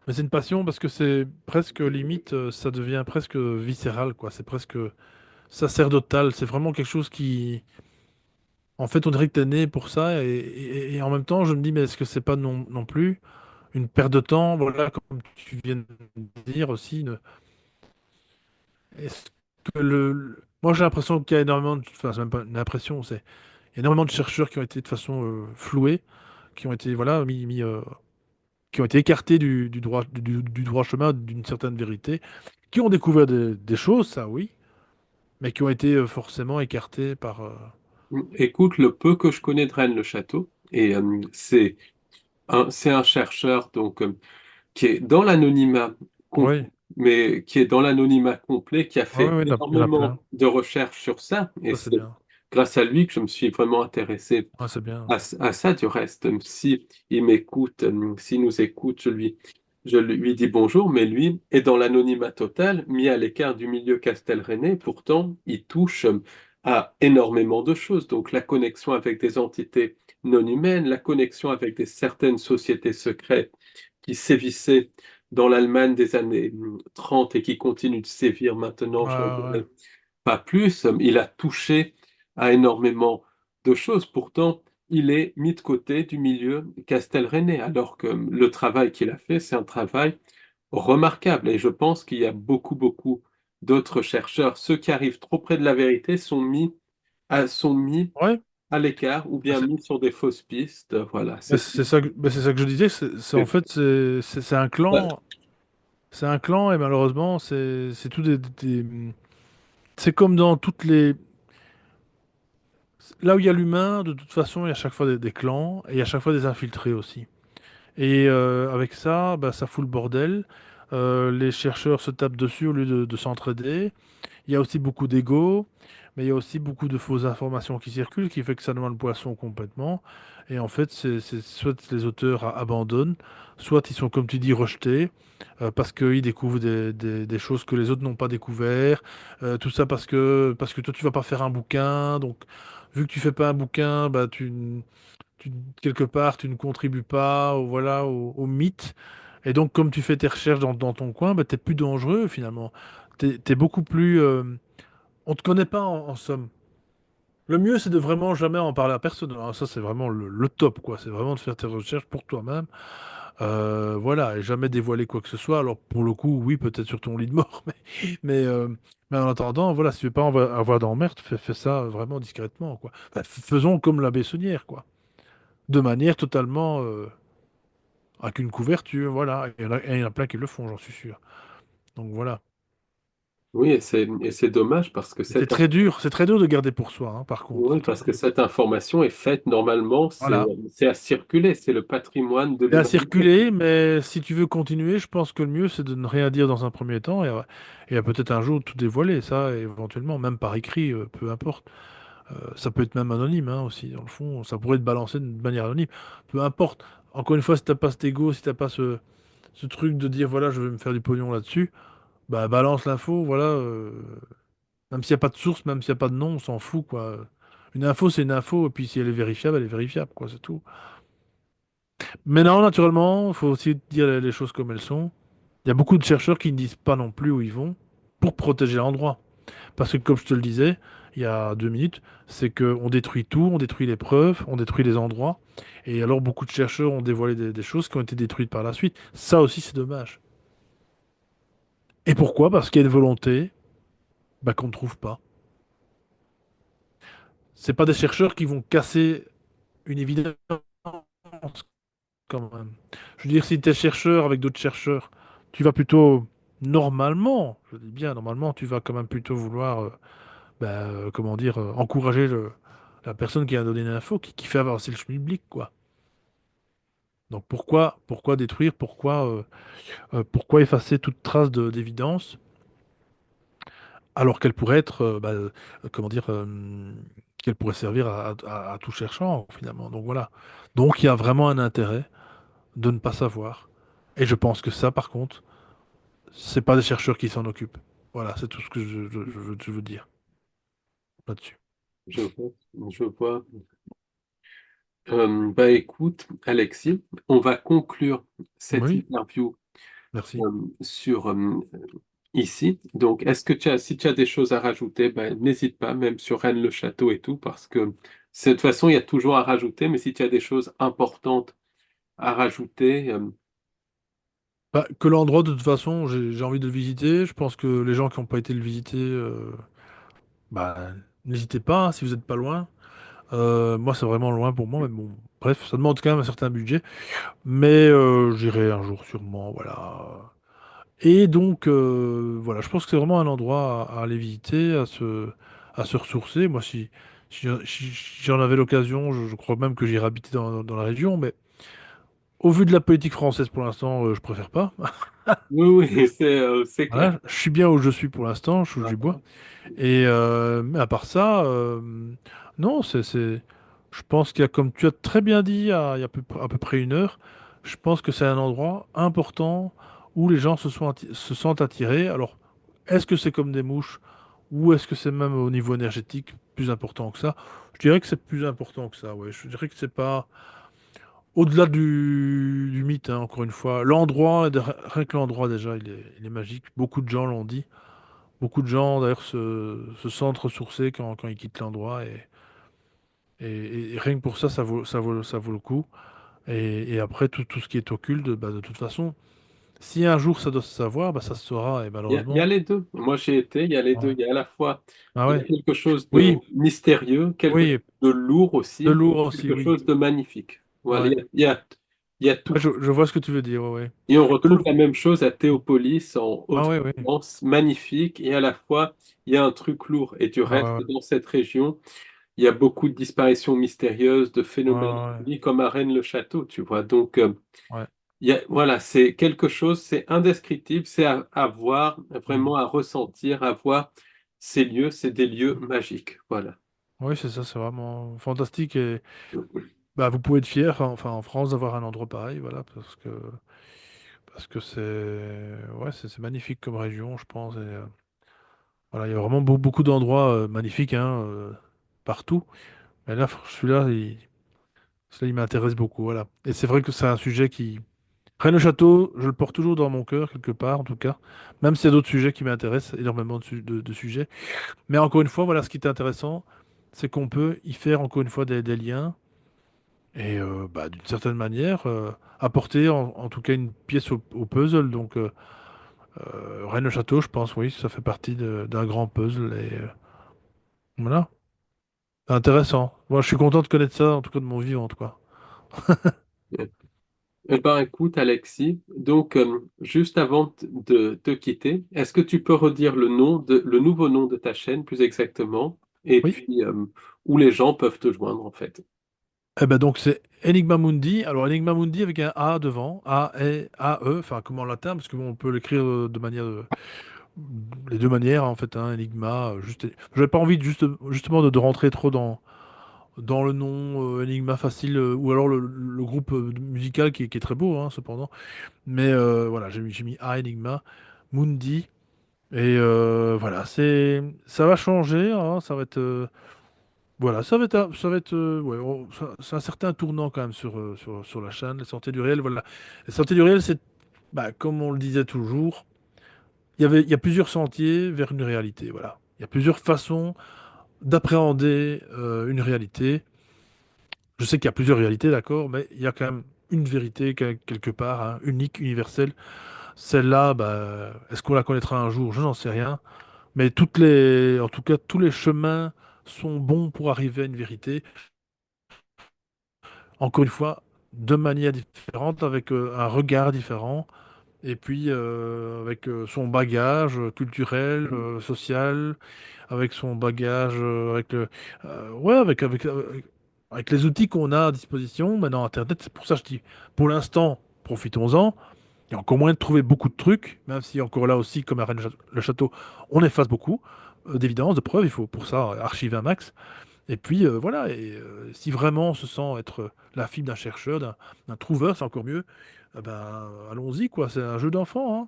Mais c'est une passion parce que c'est presque limite, ça devient presque viscéral, quoi. C'est presque sacerdotal. C'est vraiment quelque chose qui, en fait, on dirait que t'es né pour ça. Et en même temps, je me dis, mais est-ce que c'est pas non plus une perte de temps? Voilà, comme tu viens de dire aussi. Est-ce que moi, j'ai l'impression qu'il y a énormément enfin, c'est même pas une impression, c'est il y a énormément de chercheurs qui ont été de façon flouée, qui ont été, voilà, qui ont été écartés du droit chemin d'une certaine vérité, qui ont découvert des choses, ça oui, mais qui ont été forcément écartés par. Écoute, le peu que je connais de Rennes-le-Château, et c'est un chercheur donc qui est dans l'anonymat, com- Oui, mais qui est dans l'anonymat complet, qui a oui, fait oui, il y en a énormément plein. de recherches sur ça, et Ça, c'est c'est bien. grâce à lui que je me suis vraiment intéressé Ouais, c'est bien. à ça du reste. Si il m'écoute, s'il nous écoute, je lui dis bonjour, mais lui est dans l'anonymat total, mis à l'écart du milieu castelrennais. Pourtant, il touche à énormément de choses. Donc la connexion avec des entités non humaines, la connexion avec certaines sociétés secrètes qui sévissaient dans l'Allemagne des années 30 et qui continuent de sévir maintenant, Ouais, j'en ouais, ouais. dirais pas plus. Il a touché à énormément de choses. Pourtant, il est mis de côté du milieu castelrennais, alors que le travail qu'il a fait, c'est un travail remarquable. Et je pense qu'il y a beaucoup d'autres chercheurs. Ceux qui arrivent trop près de la vérité sont mis Ouais, à l'écart ou bah, bien mis sur des fausses pistes. Voilà, c'est bah, ça. c'est ça que je disais. En C'est- fait, c'est un Ouais. clan. C'est un clan et malheureusement, c'est tout c'est comme dans toutes les. Là où il y a l'humain, de toute façon, il y a à chaque fois des clans et il y a à chaque fois des infiltrés aussi. Et avec ça, bah, ça fout le bordel. Les chercheurs se tapent dessus au lieu de s'entraider. Il y a aussi beaucoup d'ego, mais il y a aussi beaucoup de fausses informations qui circulent, qui fait que ça noie le poisson complètement. Et en fait, soit les auteurs abandonnent, soit ils sont, comme tu dis, rejetés, parce qu'ils découvrent des choses que les autres n'ont pas découvert. Tout ça parce que toi, tu vas pas faire un bouquin. Donc, vu que tu fais pas un bouquin, bah, quelque part, tu ne contribues pas voilà, au mythe. Et donc, comme tu fais tes recherches dans ton coin, bah, tu es plus dangereux finalement. Tu es, beaucoup plus. On te connaît pas en somme. Le mieux, c'est de vraiment jamais en parler à personne. Alors, ça, c'est vraiment le top, quoi. C'est vraiment de faire tes recherches pour toi-même. Voilà, et jamais dévoiler quoi que ce soit. Alors, pour le coup, oui, peut-être sur ton lit de mort, mais, euh, mais en attendant, voilà, si tu veux pas avoir d'emmerde, fais ça vraiment discrètement, quoi. Enfin, faisons comme la Bessonnière, quoi. De manière totalement. Avec une couverture, voilà. Et il y en a plein qui le font, j'en suis sûr. Donc voilà. Oui, et c'est dommage parce que C'est très dur de garder pour soi, hein, par contre. oui, C'est très parce que dur. cette information est faite normalement, Voilà. c'est à circuler, c'est le patrimoine de C'est à l'humanité. circuler, mais si tu veux continuer, je pense que le mieux, c'est de ne rien dire dans un premier temps et à peut-être un jour tout dévoiler, ça, éventuellement, même par écrit, peu importe. Ça peut être même anonyme, hein, aussi, dans le fond. Ça pourrait être balancé de manière anonyme. Peu importe. Encore une fois, si t'as pas cet ego, si t'as pas ce truc de dire, voilà, je vais me faire du pognon là-dessus, bah balance l'info, voilà. Même s'il n'y a pas de source, même s'il n'y a pas de nom, on s'en fout, quoi. Une info, c'est une info, et puis si elle est vérifiable, quoi, c'est tout. Mais non, naturellement, il faut aussi dire les choses comme elles sont. Il y a beaucoup de chercheurs qui ne disent pas non plus où ils vont pour protéger l'endroit. Parce que, comme je te le disais, il y a 2 minutes, c'est qu'on détruit tout, on détruit les preuves, on détruit les endroits. Et alors, beaucoup de chercheurs ont dévoilé des choses qui ont été détruites par la suite. Ça aussi, c'est dommage. Et pourquoi? Parce qu'il y a une volonté, bah, qu'on ne trouve pas. C'est pas des chercheurs qui vont casser une évidence quand même. Je veux dire, si tu es chercheur avec d'autres chercheurs, tu vas plutôt, normalement, je dis bien, normalement, tu vas quand même plutôt vouloir, comment dire, encourager la personne qui a donné l'info, qui fait avancer le schmilblick, quoi. Donc pourquoi détruire, pourquoi effacer toute trace d'évidence, alors qu'elle pourrait être, comment dire, qu'elle pourrait servir à tout cherchant, finalement. Donc voilà. Donc il y a vraiment un intérêt de ne pas savoir. Et je pense que ça, par contre, c'est pas des chercheurs qui s'en occupent. Voilà, c'est tout ce que je veux dire là-dessus. Je vois, je vois. Bah écoute, Alexis, on va conclure cette Oui, interview merci. sur ici. Donc, est-ce que si tu as des choses à rajouter, ben, n'hésite pas, même sur Rennes-le-Château et tout, parce que de toute façon, il y a toujours à rajouter, mais si tu as des choses importantes à rajouter, Bah, que l'endroit, de toute façon, j'ai envie de le visiter. Je pense que les gens qui n'ont pas été le visiter, bah, n'hésitez pas, hein, si vous n'êtes pas loin. Moi, c'est vraiment loin pour moi, mais bon, bref, ça demande quand même un certain budget. Mais j'irai un jour sûrement, voilà. Et donc, voilà, je pense que c'est vraiment un endroit à aller visiter, à se ressourcer. Moi, si j'en avais l'occasion, je crois même que j'irais habiter dans la région, mais au vu de la politique française pour l'instant, je préfère pas. oui, oui, c'est clair. Voilà, je suis bien où je suis pour l'instant, je touche du bois. Et mais à part ça, non, je pense qu'il y a, comme tu as très bien dit, il y a à peu près une heure, je pense que c'est un endroit important où les gens se sentent attirés. Alors, est-ce que c'est comme des mouches ou est-ce que c'est même au niveau énergétique plus important que ça? Je dirais que c'est plus important que ça, ouais. Je dirais que c'est pas au-delà du mythe, hein, encore une fois. L'endroit, rien que l'endroit déjà, il est magique. Beaucoup de gens l'ont dit. Beaucoup de gens, d'ailleurs, se sentent ressourcés quand ils quittent l'endroit. Et rien que pour ça, ça vaut le coup. Et après, tout ce qui est occulte, bah, de toute façon, si un jour ça doit se savoir, bah, ça se saura. Et Il y a malheureusement. les deux. Moi, j'ai été, il y a les deux. Ouais. Il y a à la fois, Ah il y a ouais. quelque chose de Oui, mystérieux, quelque chose oui. de lourd De aussi, lourd aussi, quelque oui. chose de magnifique. Voilà, Ouais. il y a tout. Ouais, je vois ce que tu veux dire, ouais, ouais. Et on De retrouve l'eau- la même chose à Théopolis, en Ah ouais, ouais. Haute-Provence, magnifique, et à la fois, il y a un truc lourd. Et tu Ah ouais, restes ouais. dans cette région, il y a beaucoup de disparitions mystérieuses, de Ouais, phénomènes ouais, insolites, comme à Rennes-le-Château, tu vois. Donc, ouais. voilà, c'est quelque chose, c'est indescriptible, c'est à voir, Hmm. vraiment à ressentir, à voir ces lieux, c'est des lieux magiques. Voilà. Oui, c'est ça, c'est vraiment fantastique. Et bah, vous pouvez être fier, hein, enfin, en France, d'avoir un endroit pareil, voilà, parce que c'est magnifique comme région, je pense. Et, voilà, il y a vraiment beaucoup d'endroits magnifiques, hein, partout. Mais là, celui-là, il m'intéresse beaucoup, voilà. Et c'est vrai que c'est un sujet qui... Rennes-le-Château, je le porte toujours dans mon cœur, quelque part, en tout cas. Même s'il y a d'autres sujets qui m'intéressent, énormément de sujets. Mais encore une fois, voilà, ce qui est intéressant, c'est qu'on peut y faire, encore une fois, des liens. Et bah, d'une certaine manière, apporter en tout cas une pièce au puzzle. Donc, Rennes-le-Château, je pense, oui, ça fait partie d'un grand puzzle. Et voilà. Intéressant. Moi, je suis content de connaître ça, en tout cas de mon vivant, quoi. Eh ben, écoute, Alexis, donc, juste avant de te quitter, est-ce que tu peux redire le nouveau nom de ta chaîne, plus exactement, et Oui. puis où les gens peuvent te joindre, en fait? Eh ben donc c'est Enigma Mundi. Alors Enigma Mundi avec un A devant, A-E, enfin comme en latin, parce que bon, on peut l'écrire les deux manières en fait, hein, Enigma. J'avais pas envie justement de rentrer trop dans le nom Enigma facile, ou alors le groupe musical qui est très beau, hein, cependant. Mais voilà, j'ai mis A Enigma Mundi. Et voilà, ça va changer, hein, ça va être voilà, ça va être ouais, c'est un certain tournant quand même sur la chaîne, les Sentiers du réel. Voilà, les Sentiers du réel, c'est bah, comme on le disait toujours, il y a plusieurs sentiers vers une réalité. Voilà, il y a plusieurs façons d'appréhender une réalité. Je sais qu'il y a plusieurs réalités, d'accord, mais il y a quand même une vérité quelque part, hein, unique, universelle. Celle-là, bah, est-ce qu'on la connaîtra un jour? Je n'en sais rien. Mais en tout cas, tous les chemins sont bons pour arriver à une vérité. Encore une fois, de manière différente, avec un regard différent, et puis avec son bagage culturel, social, avec son bagage, ouais, avec les outils qu'on a à disposition. Maintenant, Internet, c'est pour ça que je dis, pour l'instant, profitons-en. Il y a encore moyen de trouver beaucoup de trucs, même si encore là aussi, comme à Rennes-le-Château, on efface beaucoup d'évidence, de preuves. Il faut pour ça archiver un max. Et puis voilà, et si vraiment on se sent être la fibre d'un chercheur, d'un trouveur, c'est encore mieux, ben, allons-y, quoi. C'est un jeu d'enfant, hein.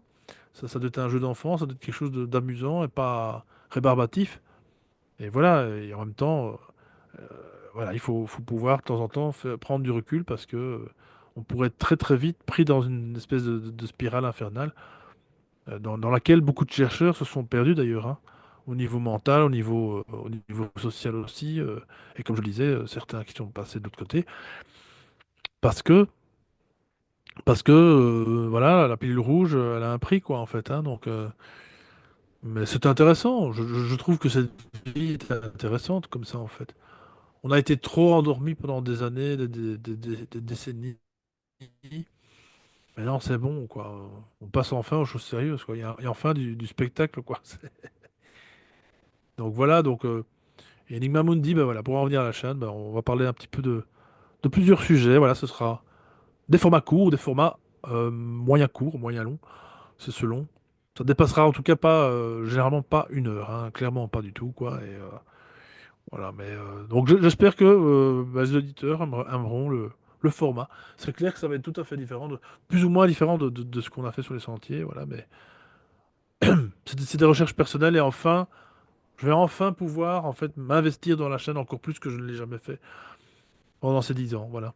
ça doit être un jeu d'enfant, ça doit être quelque chose d'amusant et pas rébarbatif. Et voilà, et en même temps, voilà, faut pouvoir de temps en temps prendre du recul parce que on pourrait être très très vite pris dans une espèce de spirale infernale dans laquelle beaucoup de chercheurs se sont perdus d'ailleurs, hein, au niveau mental, au niveau social aussi, et comme je le disais, certains qui sont passés de l'autre côté, parce que, voilà, la pilule rouge, elle a un prix, quoi, en fait, hein, donc, mais c'est intéressant, je trouve que cette vie est intéressante comme ça, en fait. On a été trop endormis pendant des années, des décennies. Mais non, c'est bon, quoi. On passe enfin aux choses sérieuses, quoi. Il y a enfin du spectacle, quoi. Donc voilà, donc et Enigma Mundi, bah voilà, pour en revenir à la chaîne, bah, on va parler un petit peu de plusieurs sujets. Voilà, ce sera des formats courts, des formats moyen courts, moyen longs, c'est selon. Ça dépassera en tout cas pas, généralement pas 1 heure, hein, clairement pas du tout, quoi. Et voilà, mais donc j'espère que bah, les auditeurs aimeront le format. C'est clair que ça va être tout à fait différent, plus ou moins différent de ce qu'on a fait sur les sentiers, voilà, mais c'est des recherches personnelles et enfin, je vais enfin pouvoir en fait m'investir dans la chaîne encore plus que je ne l'ai jamais fait pendant ces 10 ans, voilà.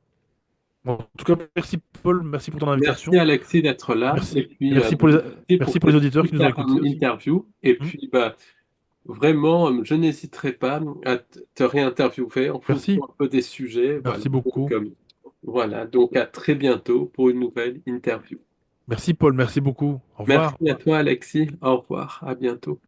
Bon, en tout cas, merci Paul, merci pour ton Merci invitation, Alexis d'être là et merci, puis merci pour merci pour les cette auditeurs qui nous ont super écoutés aussi. interview. Et Hmm. puis bah, vraiment, je n'hésiterai pas à te réinterviewer en fonction Merci, un peu des sujets. Voilà. merci beaucoup. Voilà, donc à très bientôt pour une nouvelle interview. Merci Paul, merci beaucoup. Au revoir. Merci à toi Alexis, au revoir, à bientôt.